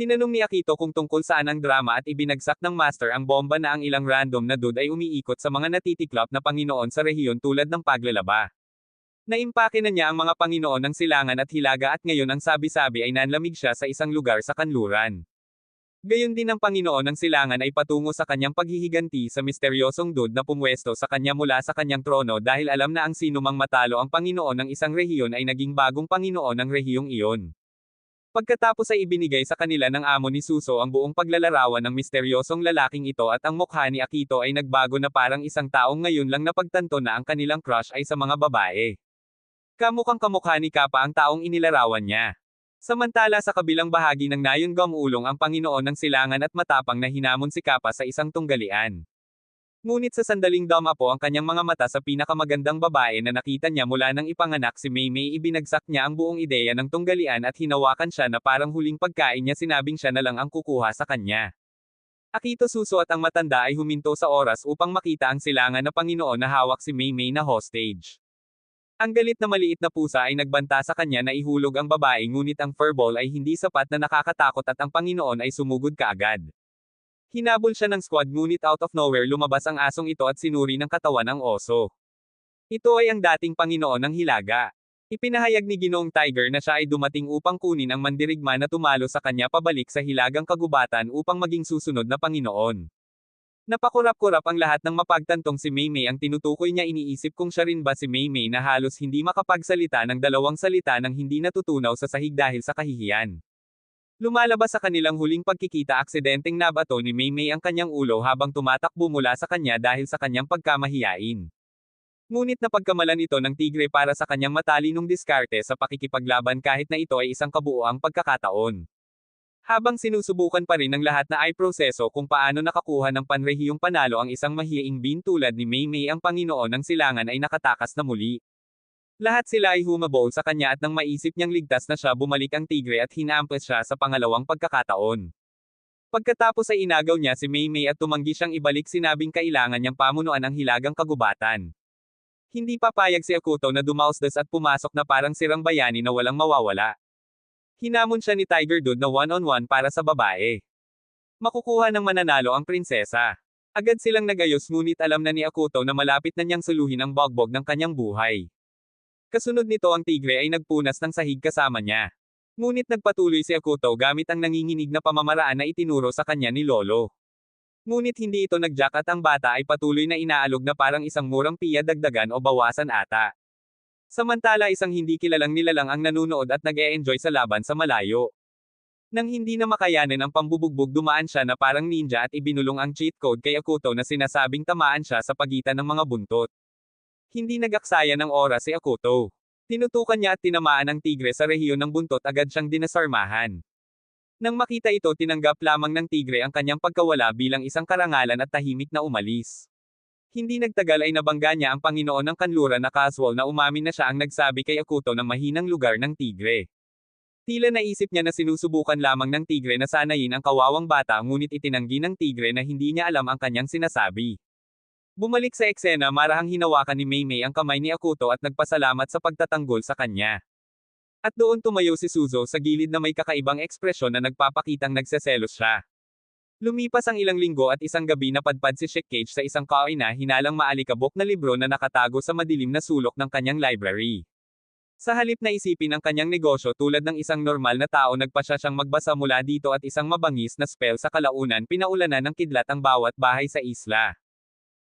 A: Tinanong ni Akito kung tungkol saan ang drama at ibinagsak ng master ang bomba na ang ilang random na dude ay umiikot sa mga natitiklop na Panginoon sa rehiyon tulad ng paglalaba. Naimpake na niya ang mga Panginoon ng Silangan at Hilaga at ngayon ang sabi-sabi ay nanlamig siya sa isang lugar sa Kanluran. Gayon din ang Panginoon ng Silangan ay patungo sa kanyang paghihiganti sa misteryosong dude na pumwesto sa kanya mula sa kanyang trono dahil alam na ang sinumang matalo ang Panginoon ng isang rehiyon ay naging bagong Panginoon ng rehiyong iyon. Pagkatapos ay ibinigay sa kanila ng amo ni Suso ang buong paglalarawan ng misteryosong lalaking ito at ang mukha ni Akito ay nagbago na parang isang taong ngayon lang napagtanto na ang kanilang crush ay sa mga babae. Kamukhang kamukha ni Kappa ang taong inilarawan niya. Samantala sa kabilang bahagi ng Nayon Gumulong ang Panginoon ng Silangan at matapang na hinamon si Kappa sa isang tunggalian. Ngunit sa sandaling dumapo ang kanyang mga mata sa pinakamagandang babae na nakita niya mula nang ipanganak si Maymay ibinagsak niya ang buong ideya ng tunggalian at hinawakan siya na parang huling pagkain niya sinabing siya na lang ang kukuha sa kanya. Akito Suso at ang matanda ay huminto sa oras upang makita ang Silangan na Panginoon na hawak si Maymay na hostage. Ang galit na maliit na pusa ay nagbanta sa kanya na ihulog ang babae ngunit ang furball ay hindi sapat na nakakatakot at ang Panginoon ay sumugod kaagad. Hinabol siya ng squad ngunit out of nowhere lumabas ang asong ito at sinuri ng katawan ng oso. Ito ay ang dating Panginoon ng Hilaga. Ipinahayag ni Ginoong Tiger na siya ay dumating upang kunin ang mandirigma na tumalo sa kanya pabalik sa Hilagang Kagubatan upang maging susunod na Panginoon. Napakurap-kurap ang lahat ng mapagtantong si Maymay ang tinutukoy niya iniisip kung siya rin ba si Maymay na halos hindi makapagsalita ng dalawang salita nang hindi natutunaw sa sahig dahil sa kahihiyan. Lumalabas sa kanilang huling pagkikita aksidenteng nabato ni Maymay ang kanyang ulo habang tumatakbo mula sa kanya dahil sa kanyang pagkamahiyain. Ngunit napagkamalan ito ng tigre para sa kanyang matalinong diskarte sa pakikipaglaban kahit na ito ay isang kabuoang pagkakataon. Habang sinusubukan pa rin ng lahat na ay proseso kung paano nakakuha ng panrehiyong panalo ang isang mahiyaing bin tulad ni Maymay ang Panginoon ng Silangan ay nakatakas na muli. Lahat sila ay humabol sa kanya at nang maisip niyang ligtas na siya bumalik ang tigre at hinampas siya sa pangalawang pagkakataon. Pagkatapos ay inagaw niya si Maymay at tumanggi siyang ibalik sinabing kailangan niyang pamunuan ang Hilagang Kagubatan. Hindi papayag si Akuto na dumausdas at pumasok na parang sirang bayani na walang mawawala. Hinamon siya ni Tiger Dude na one-on-one para sa babae. Makukuha ng mananalo ang prinsesa. Agad silang nagayos ngunit alam na ni Akuto na malapit na niyang suluhin ang bogbog ng kanyang buhay. Kasunod nito ang tigre ay nagpunas ng sahig kasama niya. Ngunit nagpatuloy si Akuto gamit ang nanginginig na pamamaraan na itinuro sa kanya ni Lolo. Ngunit hindi ito nagjack at ang bata ay patuloy na inaalog na parang isang murang piya dagdagan o bawasan ata. Samantala isang hindi kilalang nilalang ang nanunood at nag-e-enjoy sa laban sa malayo. Nang hindi na makayanin ang pambubugbog dumaan siya na parang ninja at ibinulong ang cheat code kay Akuto na sinasabing tamaan siya sa pagitan ng mga buntot. Hindi nag-aksaya ng oras si Akuto. Tinutukan niya at tinamaan ang tigre sa rehiyon ng buntot agad siyang dinasarmahan. Nang makita ito tinanggap lamang ng tigre ang kanyang pagkawala bilang isang karangalan at tahimik na umalis. Hindi nagtagal ay nabangga niya ang Panginoon ng Kanluran na casual na umamin na siya ang nagsabi kay Akuto ng mahinang lugar ng tigre. Tila naisip niya na sinusubukan lamang ng tigre na sanayin ang kawawang bata ngunit itinanggi ng tigre na hindi niya alam ang kanyang sinasabi. Bumalik sa eksena marahang hinawakan ni Maymay ang kamay ni Akuto at nagpasalamat sa pagtatanggol sa kanya. At doon tumayo si Suzo sa gilid na may kakaibang ekspresyon na nagpapakitang nagseselos siya. Lumipas ang ilang linggo at isang gabi napadpad si Cage sa isang kaoy na hinalang maalikabok na libro na nakatago sa madilim na sulok ng kanyang library. Sa halip na isipin ang kanyang negosyo tulad ng isang normal na tao, nagpasya siyang magbasa mula dito at isang mabangis na spell sa kalaunan pinaulanan ng kidlat ang bawat bahay sa isla.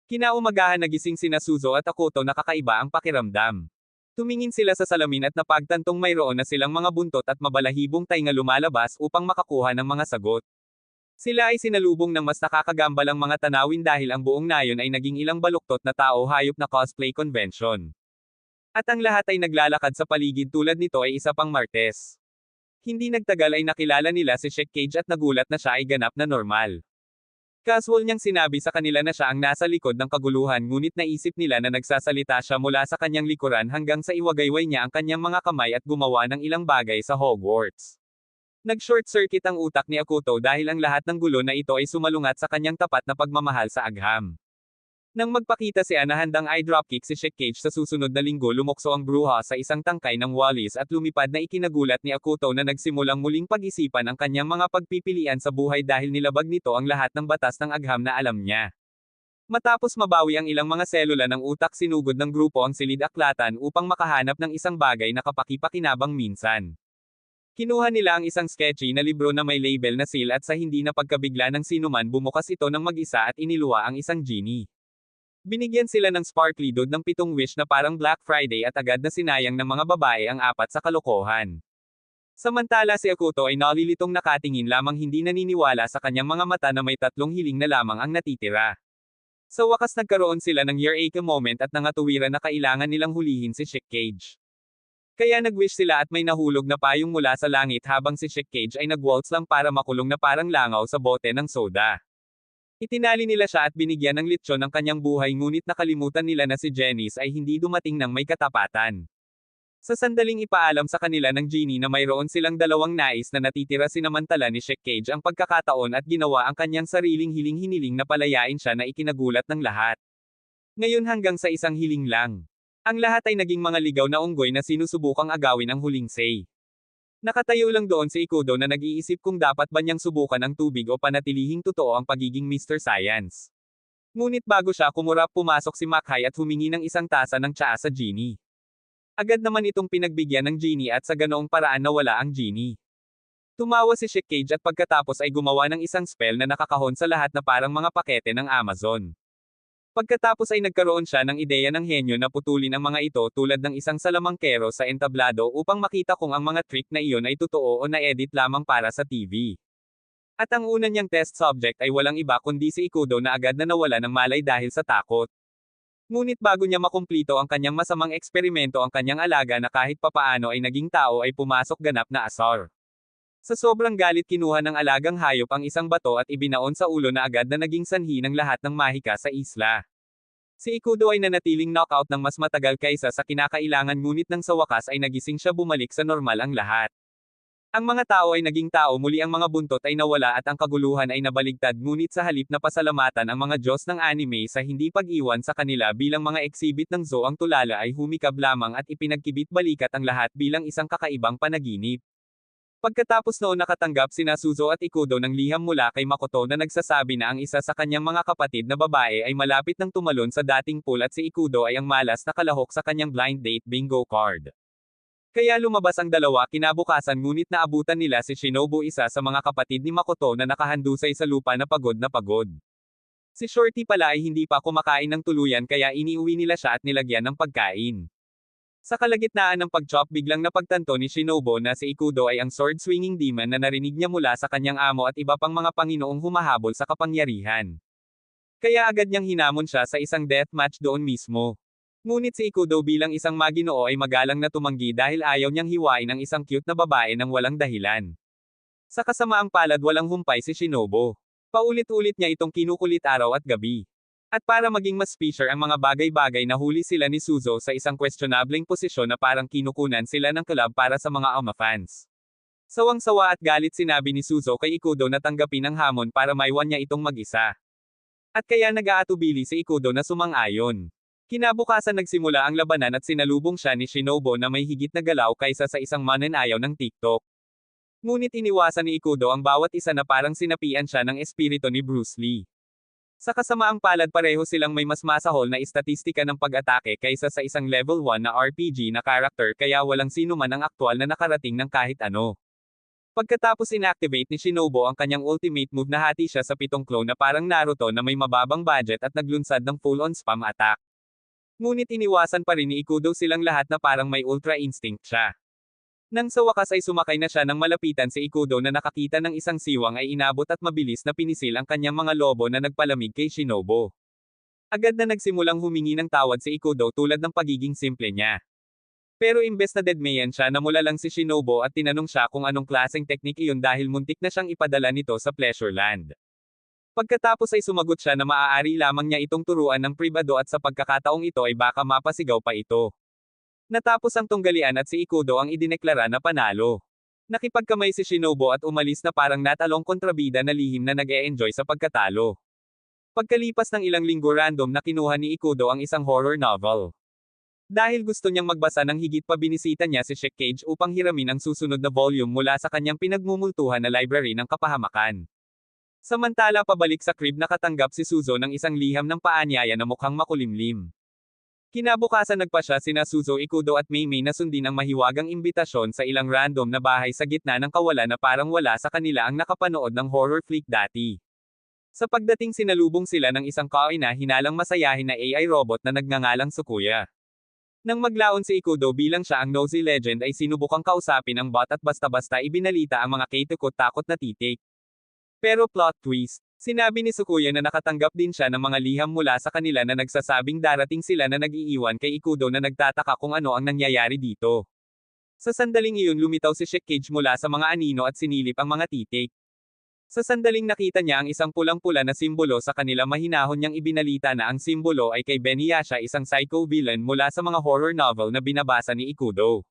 A: Kinaumagahan nagising sina Suzo at Akoto na kakaiba ang pakiramdam. Tumingin sila sa salamin at napagtantong mayroon na silang mga buntot at mabalahibong tainga lumalabas upang makakuha ng mga sagot. Sila ay sinalubong ng mas nakakagambalang mga tanawin dahil ang buong nayon ay naging ilang baluktot na tao hayop na cosplay convention. At ang lahat ay naglalakad sa paligid tulad nito ay isa pang Martes. Hindi nagtagal ay nakilala nila si Cage at nagulat na siya ay ganap na normal. Casual niyang sinabi sa kanila na siya ang nasa likod ng kaguluhan, ngunit naisip nila na nagsasalita siya mula sa kanyang likuran hanggang sa iwagayway niya ang kanyang mga kamay at gumawa ng ilang bagay sa Hogwarts. Nag-short circuit ang utak ni Akoto dahil ang lahat ng gulo na ito ay sumalungat sa kanyang tapat na pagmamahal sa agham. Nang magpakita siya na handang i-dropkick si Cage sa susunod na linggo, lumokso ang bruha sa isang tangkay ng Wallis at lumipad na ikinagulat ni Akoto na nagsimulang muling pag-isipan ang kanyang mga pagpipilian sa buhay dahil nilabag nito ang lahat ng batas ng agham na alam niya. Matapos mabawi ang ilang mga selula ng utak, sinugod ng grupo ang silid-aklatan upang makahanap ng isang bagay na kapaki-pakinabang minsan. Kinuha nila ang isang sketchy na libro na may label na seal at sa hindi na pagkabigla ng sinuman bumukas ito ng mag-isa at iniluwa ang isang genie. Binigyan sila ng sparkly dud ng 7 wish na parang Black Friday at agad na sinayang ng mga babae ang 4 sa kalokohan. Samantala si Akoto ay nalilitong nakatingin lamang, hindi naniniwala sa kanyang mga mata na may 3 hiling na lamang ang natitira. Sa wakas nagkaroon sila ng eureka moment at nangatuwiran na kailangan nilang hulihin si Cage. Kaya nag-wish sila at may nahulog na payong mula sa langit habang si Cage ay nag-waltz lang para makulong na parang langaw sa bote ng soda. Itinali nila siya at binigyan ng litsyon ng kanyang buhay, ngunit nakalimutan nila na si Janice ay hindi dumating ng may katapatan. Sa sandaling ipaalam sa kanila ng genie na mayroon silang 2 nais na natitira, sinamantala ni Cage ang pagkakataon at ginawa ang kanyang sariling hiling, hiniling na palayain siya na ikinagulat ng lahat. Ngayon hanggang sa isang hiling lang. Ang lahat ay naging mga ligaw na unggoy na sinusubukang agawin ang huling say. Nakatayo lang doon si Ikudo na nag-iisip kung dapat ba niyang subukan ang tubig o panatilihing totoo ang pagiging Mr. Science. Ngunit bago siya kumurap, pumasok si Makai at humingi ng isang tasa ng tsaa sa genie. Agad naman itong pinagbigyan ng genie at sa ganoong paraan nawala ang genie. Tumawa si Cage at pagkatapos ay gumawa ng isang spell na nakakahon sa lahat na parang mga pakete ng Amazon. Pagkatapos ay nagkaroon siya ng ideya ng henyo na putulin ang mga ito tulad ng isang salamangkero sa entablado upang makita kung ang mga trick na iyon ay totoo o na-edit lamang para sa TV. At ang una niyang test subject ay walang iba kundi si Ikudo na agad na nawala ng malay dahil sa takot. Ngunit bago niya makumplito ang kanyang masamang eksperimento, ang kanyang alaga na kahit papaano ay naging tao ay pumasok ganap na asar. Sa sobrang galit, kinuha ng alagang hayop ang isang bato at ibinaon sa ulo na agad na naging sanhi ng lahat ng mahika sa isla. Si Ikudo ay nanatiling knockout ng mas matagal kaysa sa kinakailangan, ngunit nang sa wakas ay nagising siya, bumalik sa normal ang lahat. Ang mga tao ay naging tao muli, ang mga buntot ay nawala at ang kaguluhan ay nabaligtad, ngunit sa halip na pasalamatan ang mga Diyos ng anime sa hindi pag-iwan sa kanila bilang mga exhibit ng zoo, ang tulala ay humikab lamang at ipinagkibit balikat ang lahat bilang isang kakaibang panaginip. Pagkatapos noon, nakatanggap sina Suzo at Ikudo ng liham mula kay Makoto na nagsasabi na ang isa sa kanyang mga kapatid na babae ay malapit ng tumalon sa dating pool at si Ikudo ay ang malas na kalahok sa kanyang blind date bingo card. Kaya lumabas ang dalawa kinabukasan, ngunit naabutan nila si Shinobu, isa sa mga kapatid ni Makoto na nakahandusay sa lupa na pagod na pagod. Si Shorty pala ay hindi pa kumakain ng tuluyan kaya iniuwi nila siya at nilagyan ng pagkain. Sa kalagitnaan ng pag-chop, biglang napagtanto ni Shinobu na si Ikudo ay ang sword-swinging demon na narinig niya mula sa kanyang amo at iba pang mga panginoong humahabol sa kapangyarihan. Kaya agad niyang hinamon siya sa isang deathmatch doon mismo. Ngunit si Ikudo bilang isang maginoo ay magalang na tumanggi dahil ayaw niyang hiwain ang isang cute na babae ng walang dahilan. Sa kasamaang palad, walang humpay si Shinobu. Paulit-ulit niya itong kinukulit araw at gabi. At para maging mas special ang mga bagay-bagay, nahuli sila ni Suzo sa isang questionableng posisyon na parang kinukunan sila ng club para sa mga Ama fans. Sawang-sawa at galit sinabi ni Suzo kay Ikudo na tanggapin ang hamon para maiwan niya itong mag-isa. At kaya nag-aatubili si Ikudo na sumang-ayon. Kinabukasan nagsimula ang labanan at sinalubong siya ni Shinobu na may higit na galaw kaysa sa isang mananayaw ng TikTok. Ngunit iniwasan ni Ikudo ang bawat isa na parang sinapian siya ng espiritu ni Bruce Lee. Sa kasamaang palad pareho silang may mas masahol na istatistika ng pag-atake kaysa sa isang level 1 na RPG na character kaya walang sino man ang aktwal na nakarating ng kahit ano. Pagkatapos inactivate ni Shinobu ang kanyang ultimate move nahati siya sa 7 clone na parang Naruto na may mababang budget at naglunsad ng full-on spam attack. Ngunit iniwasan pa rin ni Ikudo silang lahat na parang may ultra instinct siya. Nang sa wakas ay sumakay na siya nang malapitan si Ikudo na nakakita ng isang siwang ay inabot at mabilis na pinisil ang kanyang mga lobo na nagpalamig kay Shinobu. Agad na nagsimulang humingi ng tawad si Ikudo tulad ng pagiging simple niya. Pero imbes na deadmayan siya namula lang si Shinobu at tinanong siya kung anong klaseng teknik iyon dahil muntik na siyang ipadala nito sa Pleasure Land. Pagkatapos ay sumagot siya na maaari lamang niya itong turuan ng pribado at sa pagkakataong ito ay baka mapasigaw pa ito. Natapos ang tunggalian at si Ikudo ang idineklara na panalo. Nakipagkamay si Shinobu at umalis na parang natalong kontrabida na lihim na nag-e-enjoy sa pagkatalo. Pagkalipas ng ilang linggo random na kinuha ni Ikudo ang isang horror novel. Dahil gusto niyang magbasa ng higit pa binisita niya si Sheik Cage upang hiramin ang susunod na volume mula sa kanyang pinagmumultuhan na library ng kapahamakan. Samantala pabalik sa crib nakatanggap si Suzo ng isang liham ng paanyaya na mukhang makulimlim. Kinabukasan nagpa siya sina Suzo, Ikudo at Maymay na sundin ang mahiwagang imbitasyon sa ilang random na bahay sa gitna ng kawalan na parang wala sa kanila ang nakapanood ng horror flick dati. Sa pagdating sinalubong sila ng isang kaoy na hinalang masayahin na AI robot na nagngangalang Sukuya. Nang maglaon si Ikudo bilang siya ang nosy legend ay sinubukang kausapin ang bot at basta-basta ibinalita ang mga takot na titik. Pero plot twist, sinabi ni Sukuya na nakatanggap din siya ng mga liham mula sa kanila na nagsasabing darating sila na nag-iiwan kay Ikudo na nagtataka kung ano ang nangyayari dito. Sa sandaling iyon lumitaw si Sheik Cage mula sa mga anino at sinilip ang mga titik. Sa sandaling nakita niya ang isang pulang-pula na simbolo sa kanila mahinahon niyang ibinalita na ang simbolo ay kay Beniyasha, isang psycho villain mula sa mga horror novel na binabasa ni Ikudo.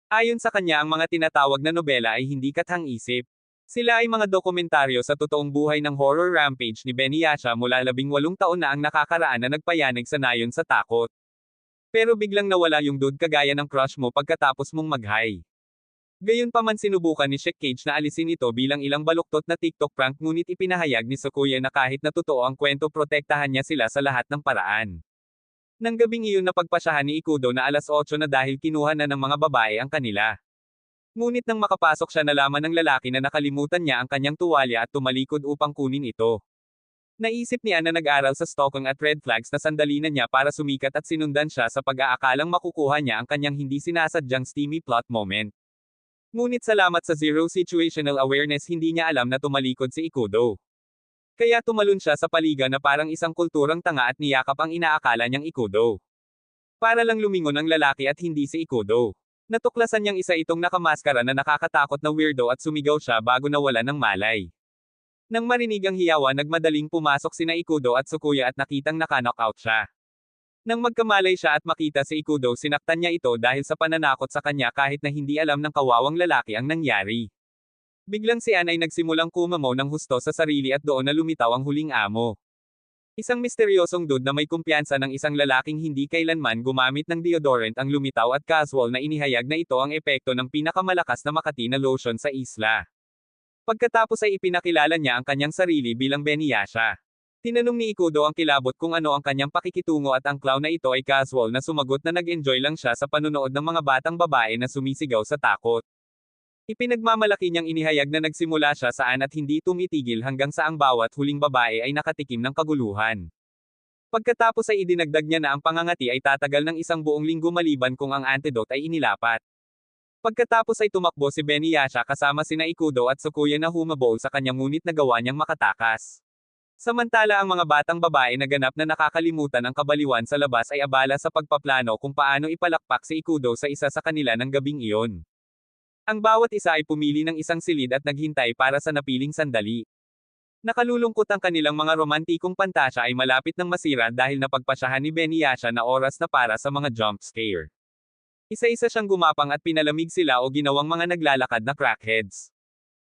A: Ayon sa kanya ang mga tinatawag na nobela ay hindi kathang-isip. Sila ay mga dokumentaryo sa totoong buhay ng horror rampage ni Beniyasha mula 18 taon na ang nakakaraan na nagpayanig sa nayon sa takot. Pero biglang nawala yung dude kagaya ng crush mo pagkatapos mong mag-high. Gayunpaman sinubukan ni Sheik Cage na alisin ito bilang ilang baluktot na TikTok prank ngunit ipinahayag ni Sukuya na kahit na totoo ang kwento protektahan niya sila sa lahat ng paraan. Nang gabing iyon napagpasyahan ni Ikudo na 8:00 na dahil kinuha na ng mga babae ang kanila. Ngunit nang makapasok siya nalaman ng lalaki na nakalimutan niya ang kanyang tuwalya at tumalikod upang kunin ito. Naisip niya na nag-aral sa stalking at red flags na sandali na niya para sumikat at sinundan siya sa pag-aakalang makukuha niya ang kanyang hindi sinasadyang steamy plot moment. Ngunit salamat sa zero situational awareness hindi niya alam na tumalikod si Ikudo. Kaya tumalon siya sa paliga na parang isang kulturang tanga at niyakap ang inaakala niyang Ikudo. Para lang lumingon ang lalaki at hindi si Ikudo. Natuklasan niyang isa itong nakamaskara na nakakatakot na weirdo at sumigaw siya bago nawala ng malay. Nang marinig ang hiyawan nagmadaling pumasok sina Ikudo at Sukuya at nakitang naka-knockout siya. Nang magkamalay siya at makita si Ikudo sinaktan niya ito dahil sa pananakot sa kanya kahit na hindi alam ng kawawang lalaki ang nangyari. Biglang si Ann ay nagsimulang kumamaw ng husto sa sarili at doon na lumitaw ang huling amo. Isang misteryosong dude na may kumpiyansa ng isang lalaking hindi kailanman gumamit ng deodorant ang lumitaw at casual na inihayag na ito ang epekto ng pinakamalakas na Makati na lotion sa isla. Pagkatapos ay ipinakilala niya ang kanyang sarili bilang Beniyasha. Tinanong ni Ikudo ang kilabot kung ano ang kanyang pakikitungo at ang clown na ito ay casual na sumagot na nag-enjoy lang siya sa panunood ng mga batang babae na sumisigaw sa takot. Ipinagmamalaki niyang inihayag na nagsimula siya saan at hindi tumitigil hanggang sa ang bawat huling babae ay nakatikim ng kaguluhan. Pagkatapos ay idinagdag niya na ang pangangati ay tatagal ng isang buong linggo maliban kung ang antidote ay inilapat. Pagkatapos ay tumakbo si Beniyasha kasama sina Ikudo at Sukuya na humabol sa kanya ngunit nagawa niyang makatakas. Samantala ang mga batang babae na ganap na nakakalimutan ang kabaliwan sa labas ay abala sa pagpaplano kung paano ipalakpak si Ikudo sa isa sa kanila ng gabing iyon. Ang bawat isa ay pumili ng isang silid at naghintay para sa napiling sandali. Nakalulungkot ang kanilang mga romantikong pantasya ay malapit ng masira dahil napagpasyahan ni Beniyasha na oras na para sa mga jump scare. Isa-isa siyang gumapang at pinalamig sila o ginawang mga naglalakad na crackheads.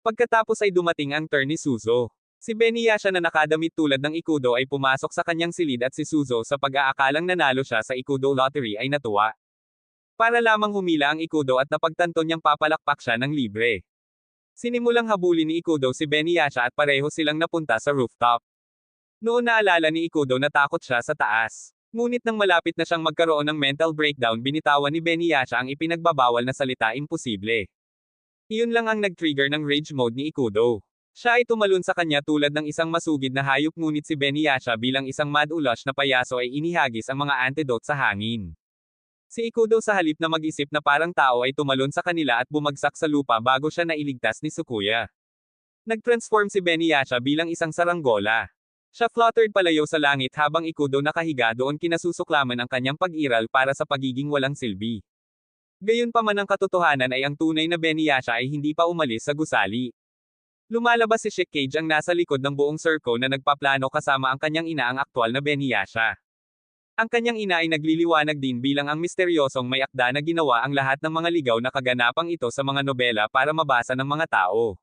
A: Pagkatapos ay dumating ang turn ni Suzo. Si Beniyasha na nakadamit tulad ng Ikudo ay pumasok sa kanyang silid at si Suzo sa pag-aakalang nanalo siya sa Ikudo lottery ay natuwa. Para lamang humila ang Ikudo at napagtanto niyang papalakpak siya ng libre. Sinimulang habulin ni Ikudo si Beniyasha at pareho silang napunta sa rooftop. Noon naalala ni Ikudo na takot siya sa taas. Ngunit nang malapit na siyang magkaroon ng mental breakdown binitawan ni Beniyasha ang ipinagbabawal na salita imposible. Iyon lang ang nag-trigger ng rage mode ni Ikudo. Siya ay tumalon sa kanya tulad ng isang masugid na hayop ngunit si Beniyasha bilang isang mad ulash na payaso ay inihagis ang mga antidote sa hangin. Si Ikudo sa halip na mag-isip na parang tao ay tumalon sa kanila at bumagsak sa lupa bago siya nailigtas ni Sukuya. Nag-transform si Beniyasha bilang isang saranggola. Siya fluttered palayo sa langit habang Ikudo nakahiga doon kinasusuklaman ang kanyang pag-iral para sa pagiging walang silbi. Gayunpaman ang katotohanan ay ang tunay na Beniyasha ay hindi pa umalis sa gusali. Lumalabas si Shikage ang nasa likod ng buong Serco na nagpaplano kasama ang kanyang ina ang aktwal na Beniyasha. Ang kanyang ina ay nagliliwanag din bilang ang misteryosong may akda na ginawa ang lahat ng mga ligaw na kaganapang ito sa mga nobela para mabasa ng mga tao.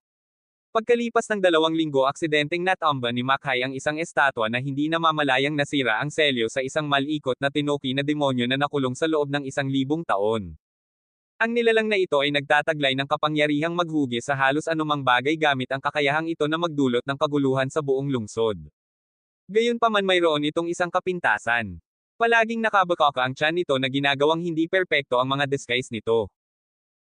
A: Pagkalipas ng 2 linggo aksidenteng natamba ni Makai ang isang estatwa na hindi namamalayang nasira ang selyo sa isang malikot na tinuki na demonyo na nakulong sa loob ng 1,000 taon. Ang nilalang na ito ay nagtataglay ng kapangyarihang maghugi sa halos anumang bagay gamit ang kakayahang ito na magdulot ng kaguluhan sa buong lungsod. Gayunpaman mayroon itong isang kapintasan. Palaging nakabakaka ang tiyan nito na ginagawang hindi perpekto ang mga disguise nito.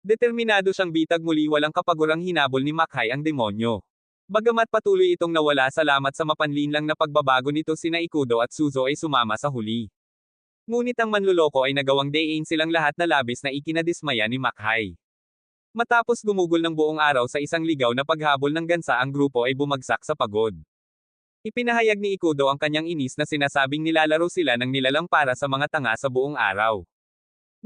A: Determinado siyang bitag muli walang kapagurang hinabol ni Makai ang demonyo. Bagamat patuloy itong nawala salamat sa mapanlinlang na pagbabago nito sina Ikudo at Suzo ay sumama sa huli. Ngunit ang manluloko ay nagawang dayain silang lahat na labis na ikinadismaya ni Makai. Matapos gumugol ng buong araw sa isang ligaw na paghabol ng gansa ang grupo ay bumagsak sa pagod. Ipinahayag ni Ikudo ang kanyang inis na sinasabing nilalaro sila ng nilalang para sa mga tanga sa buong araw.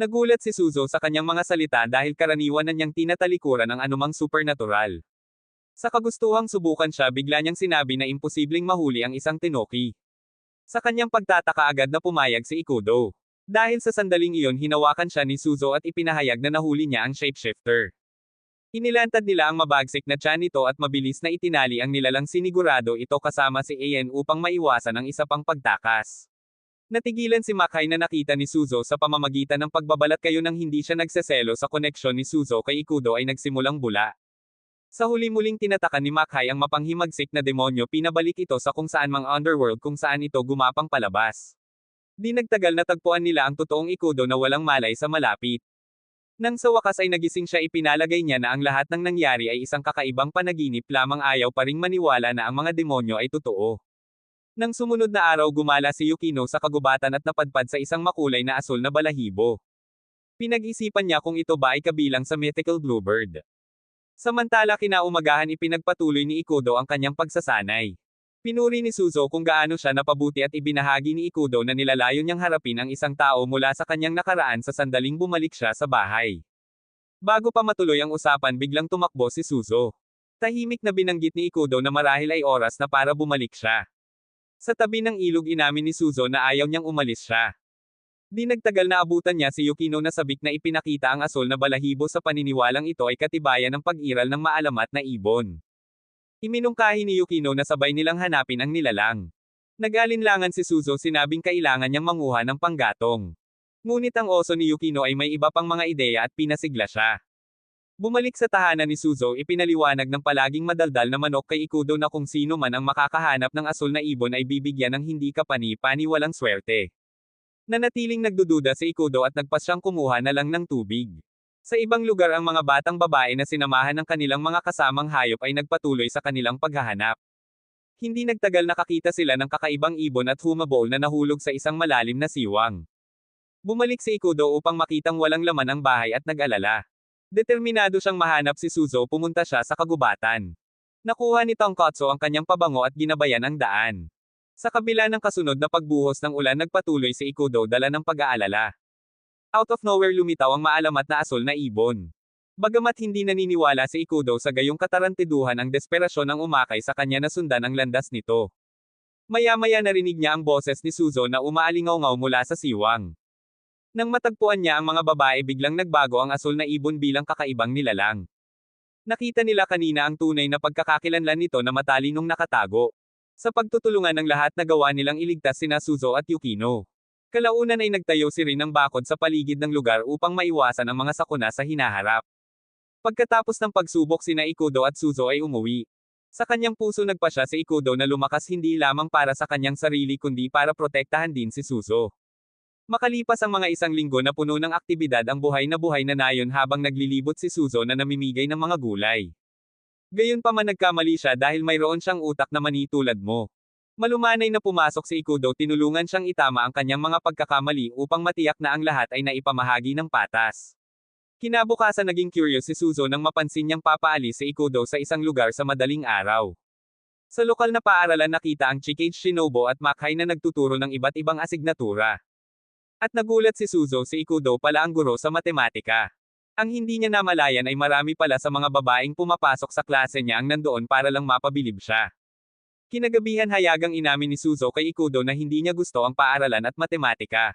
A: Nagulat si Suzo sa kanyang mga salita dahil karaniwan na niyang tinatalikuran ang anumang supernatural. Sa kagustuhang subukan siya bigla niyang sinabi na imposibleng mahuli ang isang tinoki. Sa kanyang pagtataka agad na pumayag si Ikudo. Dahil sa sandaling iyon hinawakan siya ni Suzo at ipinahayag na nahuli niya ang shapeshifter. Inilantad nila ang mabagsik na tiyan nito at mabilis na itinali ang nilalang sinigurado ito kasama si Aen upang maiwasan ang isa pang pagtakas. Natigilan si Makai na nakita ni Suzo sa pamamagitan ng pagbabalat kayo nang hindi siya nagseselo sa koneksyon ni Suzo kay Ikudo ay nagsimulang bula. Sa huli-muling tinatakan ni Makai ang mapanghimagsik na demonyo pinabalik ito sa kung saan mang underworld kung saan ito gumapang palabas. Di nagtagal natagpuan nila ang totoong Ikudo na walang malay sa malapit. Nang sa wakas ay nagising siya ipinalagay niya na ang lahat ng nangyari ay isang kakaibang panaginip lamang ayaw pa ring maniwala na ang mga demonyo ay totoo. Nang sumunod na araw gumala si Yukino sa kagubatan at napadpad sa isang makulay na asul na balahibo. Pinag-isipan niya kung ito ba ay kabilang sa mythical bluebird. Samantala kinaumagahan ipinagpatuloy ni Ikudo ang kanyang pagsasanay. Pinuri ni Suzo kung gaano siya napabuti at ibinahagi ni Ikudo na nilalayo niyang harapin ang isang tao mula sa kanyang nakaraan sa sandaling bumalik siya sa bahay. Bago pa matuloy ang usapan biglang tumakbo si Suzo. Tahimik na binanggit ni Ikudo na marahil ay oras na para bumalik siya. Sa tabi ng ilog inamin ni Suzo na ayaw niyang umalis siya. Di nagtagal na abutan niya si Yukino na sabik na ipinakita ang asul na balahibo sa paniniwalang ito ay katibayan ng pag-iral ng maalamat na ibon. Iminungkahi ni Yukino na sabay nilang hanapin ang nilalang. Nag-alinlangan si Suzo sinabing kailangan niyang manguha ng panggatong. Ngunit ang oso ni Yukino ay may iba pang mga ideya at pinasigla siya. Bumalik sa tahanan ni Suzo ipinaliwanag ng palaging madaldal na manok kay Ikudo na kung sino man ang makakahanap ng asul na ibon ay bibigyan ng hindi kapani-pani walang swerte. Nanatiling nagdududa si Ikudo at nagpasyang kumuha na lang ng tubig. Sa ibang lugar ang mga batang babae na sinamahan ng kanilang mga kasamang hayop ay nagpatuloy sa kanilang paghahanap. Hindi nagtagal nakakita sila ng kakaibang ibon at humabol na nahulog sa isang malalim na siwang. Bumalik si Ikudo upang makitang walang laman ang bahay at nag-alala. Determinado siyang mahanap si Suzo pumunta siya sa kagubatan. Nakuha ni Tonkotso ang kanyang pabango at ginabayan ang daan. Sa kabila ng kasunod na pagbuhos ng ulan nagpatuloy si Ikudo dala ng pag-aalala. Out of nowhere lumitaw ang maalamat na asul na ibon. Bagamat hindi naniniwala si Ikudo sa gayong katarantiduhan ang desperasyon ang umakay sa kanya na sundan ang landas nito. Maya-maya narinig niya ang boses ni Suzo na umaalingaw-ngaw mula sa siwang. Nang matagpuan niya ang mga babae biglang nagbago ang asul na ibon bilang kakaibang nilalang. Nakita nila kanina ang tunay na pagkakakilanlan nito na matalinong nakatago. Sa pagtutulungan ng lahat nagawa nilang iligtas sina Suzo at Yukino. Kalaunan ay nagtayo si Rin ng bakod sa paligid ng lugar upang maiwasan ang mga sakuna sa hinaharap. Pagkatapos ng pagsubok sina Ikudo at Suzo ay umuwi. Sa kanyang puso nagpasya si Ikudo na lumakas hindi lamang para sa kanyang sarili kundi para protektahan din si Suzo. Makalipas ang mga isang linggo na puno ng aktibidad ang buhay na nayon habang naglilibot si Suzo na namimigay ng mga gulay. Gayunpaman nagkamali siya dahil mayroon siyang utak na mani tulad mo. Malumanay na pumasok si Ikudo tinulungan siyang itama ang kanyang mga pagkakamali upang matiyak na ang lahat ay naipamahagi ng patas. Kinabukasan naging curious si Suzo nang mapansin niyang papaalis si Ikudo sa isang lugar sa madaling araw. Sa lokal na paaralan nakita ang Chikage Shinobu at Makai na nagtuturo ng iba't ibang asignatura. At nagulat si Suzo si Ikudo pala ang guro sa matematika. Ang hindi niya namalayan ay marami pala sa mga babaeng pumapasok sa klase niya ang nandoon para lang mapabilib siya. Kinagabihan hayagang inamin ni Suzo kay Ikudo na hindi niya gusto ang paaralan at matematika.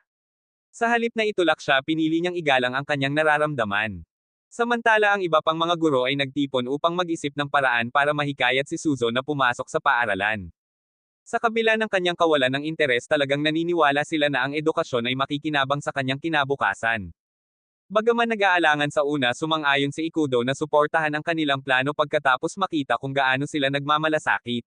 A: Sa halip na itulak siya pinili niyang igalang ang kanyang nararamdaman. Samantala ang iba pang mga guro ay nagtipon upang mag-isip ng paraan para mahikayat si Suzo na pumasok sa paaralan. Sa kabila ng kanyang kawalan ng interes talagang naniniwala sila na ang edukasyon ay makikinabang sa kanyang kinabukasan. Bagaman nag-aalangan sa una sumang-ayon si Ikudo na suportahan ang kanilang plano pagkatapos makita kung gaano sila nagmamalasakit.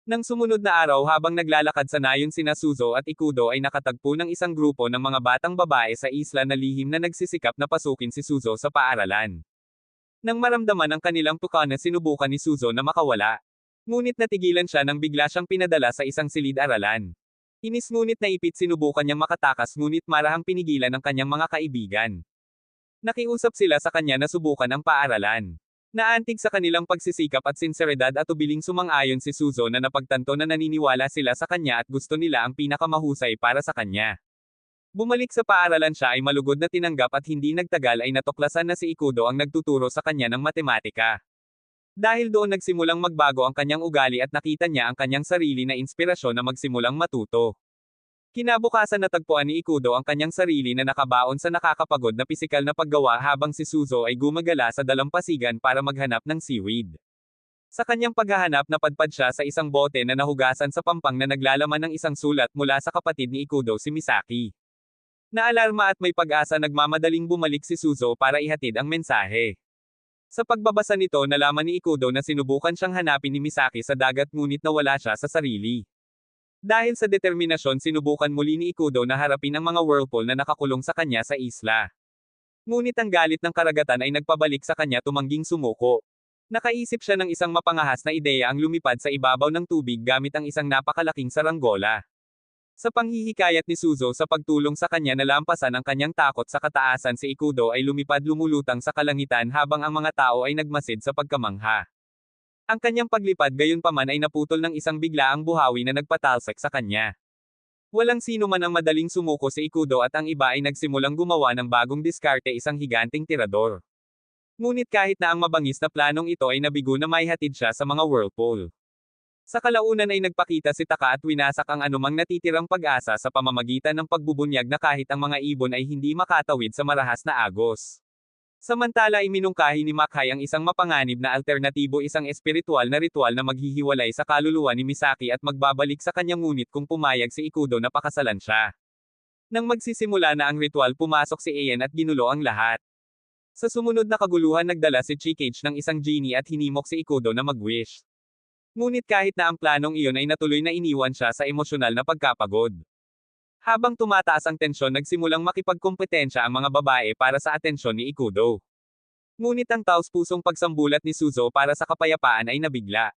A: Nang sumunod na araw habang naglalakad sa nayon sina Suzo at Ikudo ay nakatagpo ng isang grupo ng mga batang babae sa isla na lihim na nagsisikap na pasukin si Suzo sa paaralan. Nang maramdaman ang kanilang tukana sinubukan ni Suzo na makawala. Ngunit natigilan siya nang bigla siyang pinadala sa isang silid-aralan. Inis ngunit naipit sinubukan niyang makatakas ngunit marahang pinigilan ng kanyang mga kaibigan. Nakiusap sila sa kanya na subukan ang paaralan. Naantig sa kanilang pagsisikap at sinseridad at ubiling sumang-ayon si Suzo na napagtanto na naniniwala sila sa kanya at gusto nila ang pinakamahusay para sa kanya. Bumalik sa paaralan siya ay malugod na tinanggap at hindi nagtagal ay natuklasan na si Ikudo ang nagtuturo sa kanya ng matematika. Dahil doon nagsimulang magbago ang kanyang ugali at nakita niya ang kanyang sarili na inspirasyon na magsimulang matuto. Kinabukasan natagpuan ni Ikudo ang kanyang sarili na nakabaon sa nakakapagod na pisikal na paggawa habang si Suzo ay gumagala sa dalampasigan para maghanap ng seaweed. Sa kanyang paghahanap napadpad siya sa isang bote na nahugasan sa pampang na naglalaman ng isang sulat mula sa kapatid ni Ikudo si Misaki. Naalarma at may pag-asa nagmamadaling bumalik si Suzo para ihatid ang mensahe. Sa pagbabasa nito nalaman ni Ikudo na sinubukan siyang hanapin ni Misaki sa dagat ngunit nawala siya sa sarili. Dahil sa determinasyon sinubukan muli ni Ikudo na harapin ang mga whirlpool na nakakulong sa kanya sa isla. Ngunit ang galit ng karagatan ay nagpabalik sa kanya tumangging sumuko. Nakaisip siya ng isang mapangahas na ideya ang lumipad sa ibabaw ng tubig gamit ang isang napakalaking saranggola. Sa panghihikayat ni Suzo sa pagtulong sa kanya na lampasan ang kanyang takot sa kataasan si Ikudo ay lumipad lumulutang sa kalangitan habang ang mga tao ay nagmasid sa pagkamangha. Ang kanyang paglipad gayunpaman ay naputol ng isang biglaang buhawi na nagpatalsik sa kanya. Walang sino man ang madaling sumuko si Ikudo at ang iba ay nagsimulang gumawa ng bagong diskarte isang higanting tirador. Ngunit kahit na ang mabangis na planong ito ay nabigo na maihatid siya sa mga whirlpool. Sa kalaunan ay nagpakita si Taka at winasak ang anumang natitirang pag-asa sa pamamagitan ng pagbubunyag na kahit ang mga ibon ay hindi makatawid sa marahas na agos. Samantala iminungkahi ni Makai ang isang mapanganib na alternatibo isang espiritual na ritual na maghihiwalay sa kaluluwa ni Misaki at magbabalik sa kanya ngunit kung pumayag si Ikudo na pakasalan siya. Nang magsisimula na ang ritual pumasok si Ayan at ginulo ang lahat. Sa sumunod na kaguluhan nagdala si Chikage ng isang genie at hinimok si Ikudo na mag-wish. Ngunit kahit na ang planong iyon ay natuloy na iniwan siya sa emosyonal na pagkapagod. Habang tumataas ang tensyon nagsimulang makipagkompetensya ang mga babae para sa atensyon ni Ikudo. Ngunit ang taos-pusong pagsambulat ni Suzo para sa kapayapaan ay nabigla.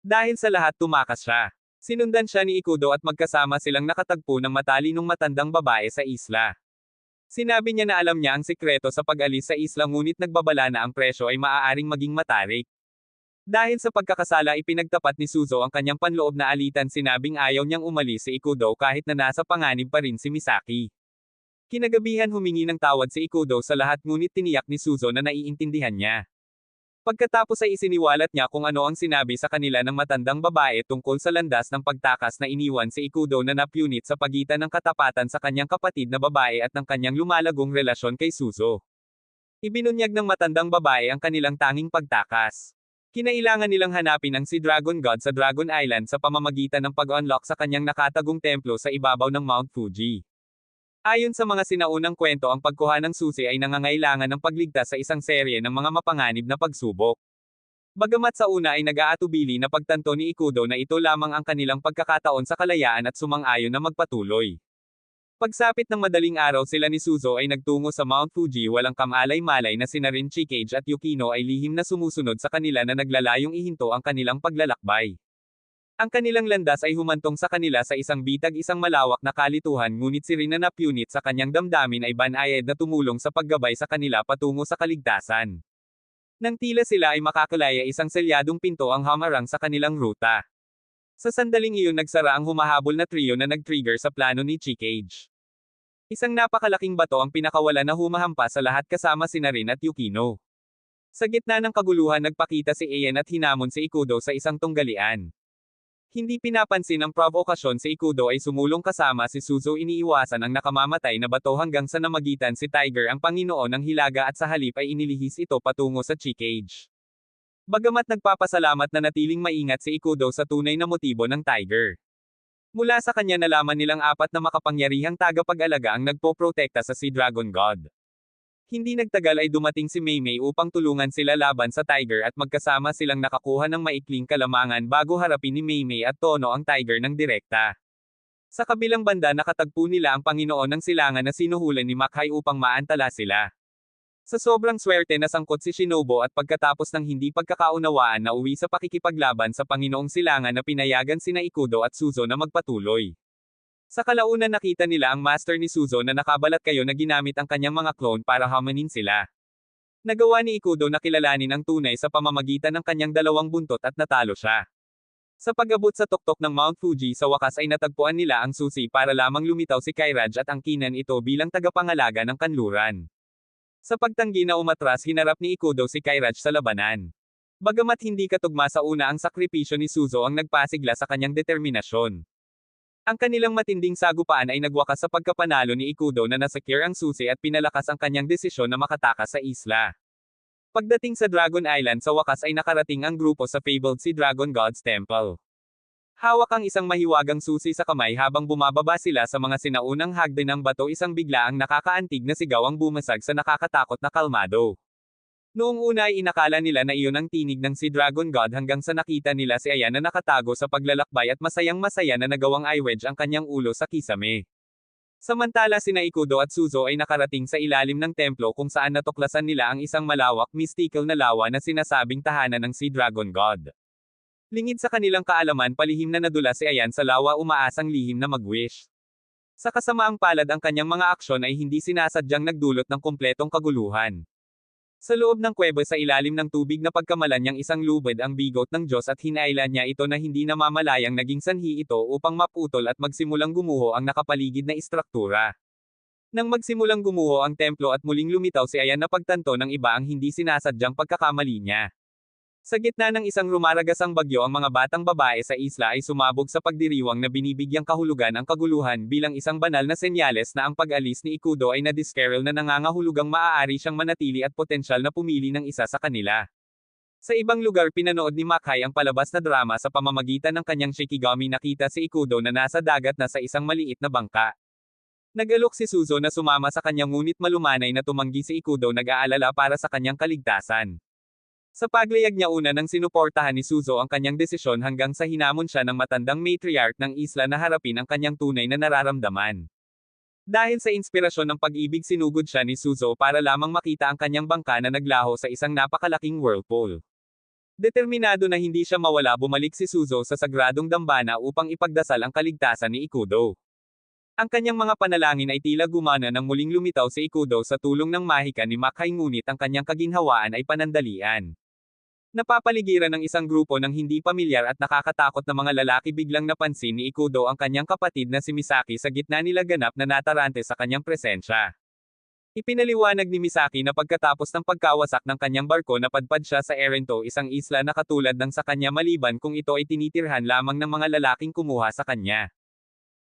A: Dahil sa lahat tumakas siya. Sinundan siya ni Ikudo at magkasama silang nakatagpo ng matalinong matandang babae sa isla. Sinabi niya na alam niya ang sikreto sa pag-alis sa isla ngunit nagbabala na ang presyo ay maaaring maging matarik. Dahil sa pagkakasala ipinagtapat ni Suzo ang kanyang panloob na alitan sinabing ayaw niyang umalis si Ikudo kahit na nasa panganib pa rin si Misaki. Kinagabihan humingi ng tawad si Ikudo sa lahat ngunit tiniyak ni Suzo na naiintindihan niya. Pagkatapos ay isiniwalat niya kung ano ang sinabi sa kanila ng matandang babae tungkol sa landas ng pagtakas na iniwan si Ikudo na napunit sa pagitan ng katapatan sa kanyang kapatid na babae at ng kanyang lumalagong relasyon kay Suzo. Ibinunyag ng matandang babae ang kanilang tanging pagtakas. Kinailangan nilang hanapin ang si Dragon God sa Dragon Island sa pamamagitan ng pag-unlock sa kanyang nakatagong templo sa ibabaw ng Mount Fuji. Ayon sa mga sinaunang kwento, ang pagkuha ng susi ay nangangailangan ng pagligtas sa isang serye ng mga mapanganib na pagsubok. Bagamat sa una ay nag-aatubili na pagtanto ni Ikudo na ito lamang ang kanilang pagkakataon sa kalayaan at sumang-ayon na magpatuloy. Pagsapit ng madaling araw, sila ni Suzo ay nagtungo sa Mount Fuji. Walang kamalay-malay na sina Rin Chikage at Yukino ay lihim na sumusunod sa kanila na naglalayong ihinto ang kanilang paglalakbay. Ang kanilang landas ay humantong sa kanila sa isang bitag, isang malawak na kalituhan, ngunit si Rin na napunit sa kanyang damdamin ay banayad na tumulong sa paggabay sa kanila patungo sa kaligtasan. Nang tila sila ay makakalaya, isang selyadong pinto ang hamarang sa kanilang ruta. Sa sandaling iyon, nagsara ang humahabol na trio na nag-trigger sa plano ni Chikage. Isang napakalaking bato ang pinakawala na humahampas sa lahat kasama sina Rin at Yukino. Sa gitna ng kaguluhan, nagpakita si Ayan at hinamon si Ikudo sa isang tunggalian. Hindi pinapansin ang provokasyon, si Ikudo ay sumulong kasama si Suzo. Iniiwasan ang nakamamatay na bato hanggang sa namagitan si Tiger, ang Panginoon ng Hilaga, at sa halip ay inilihis ito patungo sa Chikage. Bagamat nagpapasalamat, na natiling maingat si Ikudo sa tunay na motibo ng Tiger. Mula sa kanya nalaman nilang apat na makapangyarihang tagapag-alaga ang nagpoprotekta sa Sea Dragon God. Hindi nagtagal ay dumating si Maymay upang tulungan sila laban sa Tiger at magkasama silang nakakuha ng maikling kalamangan bago harapin ni Maymay at Tono ang Tiger ng direkta. Sa kabilang banda, nakatagpo nila ang Panginoon ng Silangan na sinuhulan ni Makai upang maantala sila. Sa sobrang swerte, nasangkot si Shinobu at pagkatapos ng hindi pagkakaunawaan, nauwi sa pakikipaglaban sa Panginoong Silangan na pinayagan sina Ikudo at Suzo na magpatuloy. Sa kalaunan, nakita nila ang master ni Suzo na nakabalat kayo na ginamit ang kanyang mga clone para hamanin sila. Nagawa ni Ikudo na kilalanin ang tunay sa pamamagitan ng kanyang dalawang buntot at natalo siya. Sa pag-abot sa tuktok ng Mount Fuji, sa wakas ay natagpuan nila ang susi para lamang lumitaw si Kairaj at angkinan ito bilang tagapangalaga ng kanluran. Sa pagtanggi na umatras, hinarap ni Ikudo si Kairaj sa labanan. Bagamat hindi katugma sa una, ang sakripisyo ni Suzo ang nagpasigla sa kanyang determinasyon. Ang kanilang matinding sagupaan ay nagwakas sa pagkapanalo ni Ikudo na nasecure ang susi at pinalakas ang kanyang desisyon na makatakas sa isla. Pagdating sa Dragon Island, sa wakas ay nakarating ang grupo sa fabled Sea Dragon God's Temple. Hawak ang isang mahiwagang susi sa kamay habang bumababa sila sa mga sinaunang hagdan ng bato, isang biglaang nakakaantig na sigaw ang bumasag sa nakakatakot na kalmado. Noong una ay inakala nila na iyon ang tinig ng Sea Dragon God hanggang sa nakita nila si Ayan na nakatago sa paglalakbay at masayang-masaya na nagawang i-wedge ang kanyang ulo sa kisame. Samantala, sina Ikudo at Suzo ay nakarating sa ilalim ng templo kung saan natuklasan nila ang isang malawak, mystical na lawa na sinasabing tahanan ng Sea Dragon God. Lingid sa kanilang kaalaman, palihim na nadula si Ayan sa lawa, umaasang lihim na mag-wish. Sa kasamaang palad, ang kanyang mga aksyon ay hindi sinasadyang nagdulot ng kumpletong kaguluhan. Sa loob ng kuweba sa ilalim ng tubig na pagkamalan niyang isang lubid ang bigot ng Diyos at hinailan niya ito na hindi namamalayang naging sanhi ito upang maputol at magsimulang gumuho ang nakapaligid na istruktura. Nang magsimulang gumuho ang templo at muling lumitaw si Ayan, na pagtanto ng iba ang hindi sinasadyang pagkakamali niya. Sa gitna ng isang rumaragasang bagyo, ang mga batang babae sa isla ay sumabog sa pagdiriwang na binibigyang kahulugan ang kaguluhan bilang isang banal na senyales na ang pag-alis ni Ikudo ay na-discarrel na nangangahulugang maaari siyang manatili at potensyal na pumili ng isa sa kanila. Sa ibang lugar, pinanood ni Makai ang palabas na drama sa pamamagitan ng kanyang Shikigami. Nakita si Ikudo na nasa dagat na sa isang maliit na bangka. Nag-alok si Suzo na sumama sa kanya, ngunit malumanay na tumanggi si Ikudo, nag-aalala para sa kanyang kaligtasan. Sa paglayag niya, una nang sinuportahan ni Suzo ang kanyang desisyon hanggang sa hinamon siya ng matandang matriarch ng isla na harapin ang kanyang tunay na nararamdaman. Dahil sa inspirasyon ng pag-ibig, sinugod siya ni Suzo para lamang makita ang kanyang bangka na naglaho sa isang napakalaking whirlpool. Determinado na hindi siya mawala, bumalik si Suzo sa sagradong dambana upang ipagdasal ang kaligtasan ni Ikudo. Ang kanyang mga panalangin ay tila gumana nang muling lumitaw si Ikudo sa tulong ng mahika ni Makai, ngunit ang kanyang kaginhawaan ay panandalian. Napapaligiran ng isang grupo ng hindi pamilyar at nakakatakot na mga lalaki, biglang napansin ni Ikudo ang kanyang kapatid na si Misaki sa gitna nila, ganap na natarante sa kanyang presensya. Ipinaliwanag ni Misaki na pagkatapos ng pagkawasak ng kanyang barko, napadpad siya sa Erento, isang isla na katulad ng sa kanya, maliban kung ito ay tinitirhan lamang ng mga lalaking kumuha sa kanya.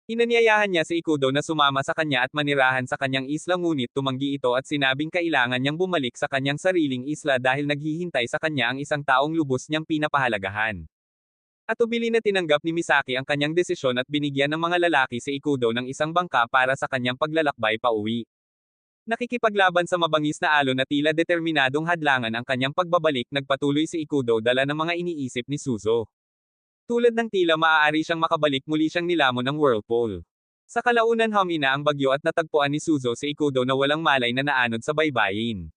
A: Inanyayahan niya si Ikudo na sumama sa kanya at manirahan sa kanyang isla ngunit tumanggi ito at sinabing kailangan niyang bumalik sa kanyang sariling isla dahil naghihintay sa kanya ang isang taong lubos niyang pinapahalagahan. Atubili na tinanggap ni Misaki ang kanyang desisyon at binigyan ng mga lalaki si Ikudo ng isang bangka para sa kanyang paglalakbay pauwi. Nakikipaglaban sa mabangis na alon na tila determinadong hadlangan ang kanyang pagbabalik, nagpatuloy si Ikudo dala ng mga iniisip ni Suzo. Tulad ng tila maaari siyang makabalik, muli siyang nilamon ng whirlpool. Sa kalaunan humina ang bagyo at natagpuan ni Suzo si Ikudo na walang malay na naanod sa baybayin.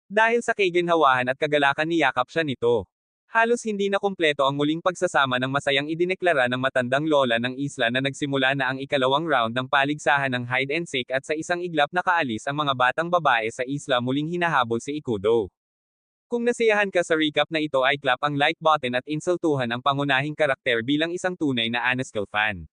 A: Dahil sa kaginhawahan at kagalakan niyakap siya nito. Halos hindi na kumpleto ang muling pagsasama ng masayang idineklara ng matandang lola ng isla na nagsimula na ang ikalawang round ng paligsahan ng hide and seek at sa isang iglap nakaalis ang mga batang babae sa isla, muling hinahabol si Ikudo. Kung nasiyahan ka sa recap na ito ay clap ang like button at insultuhan ang pangunahing karakter bilang isang tunay na Aneskel fan.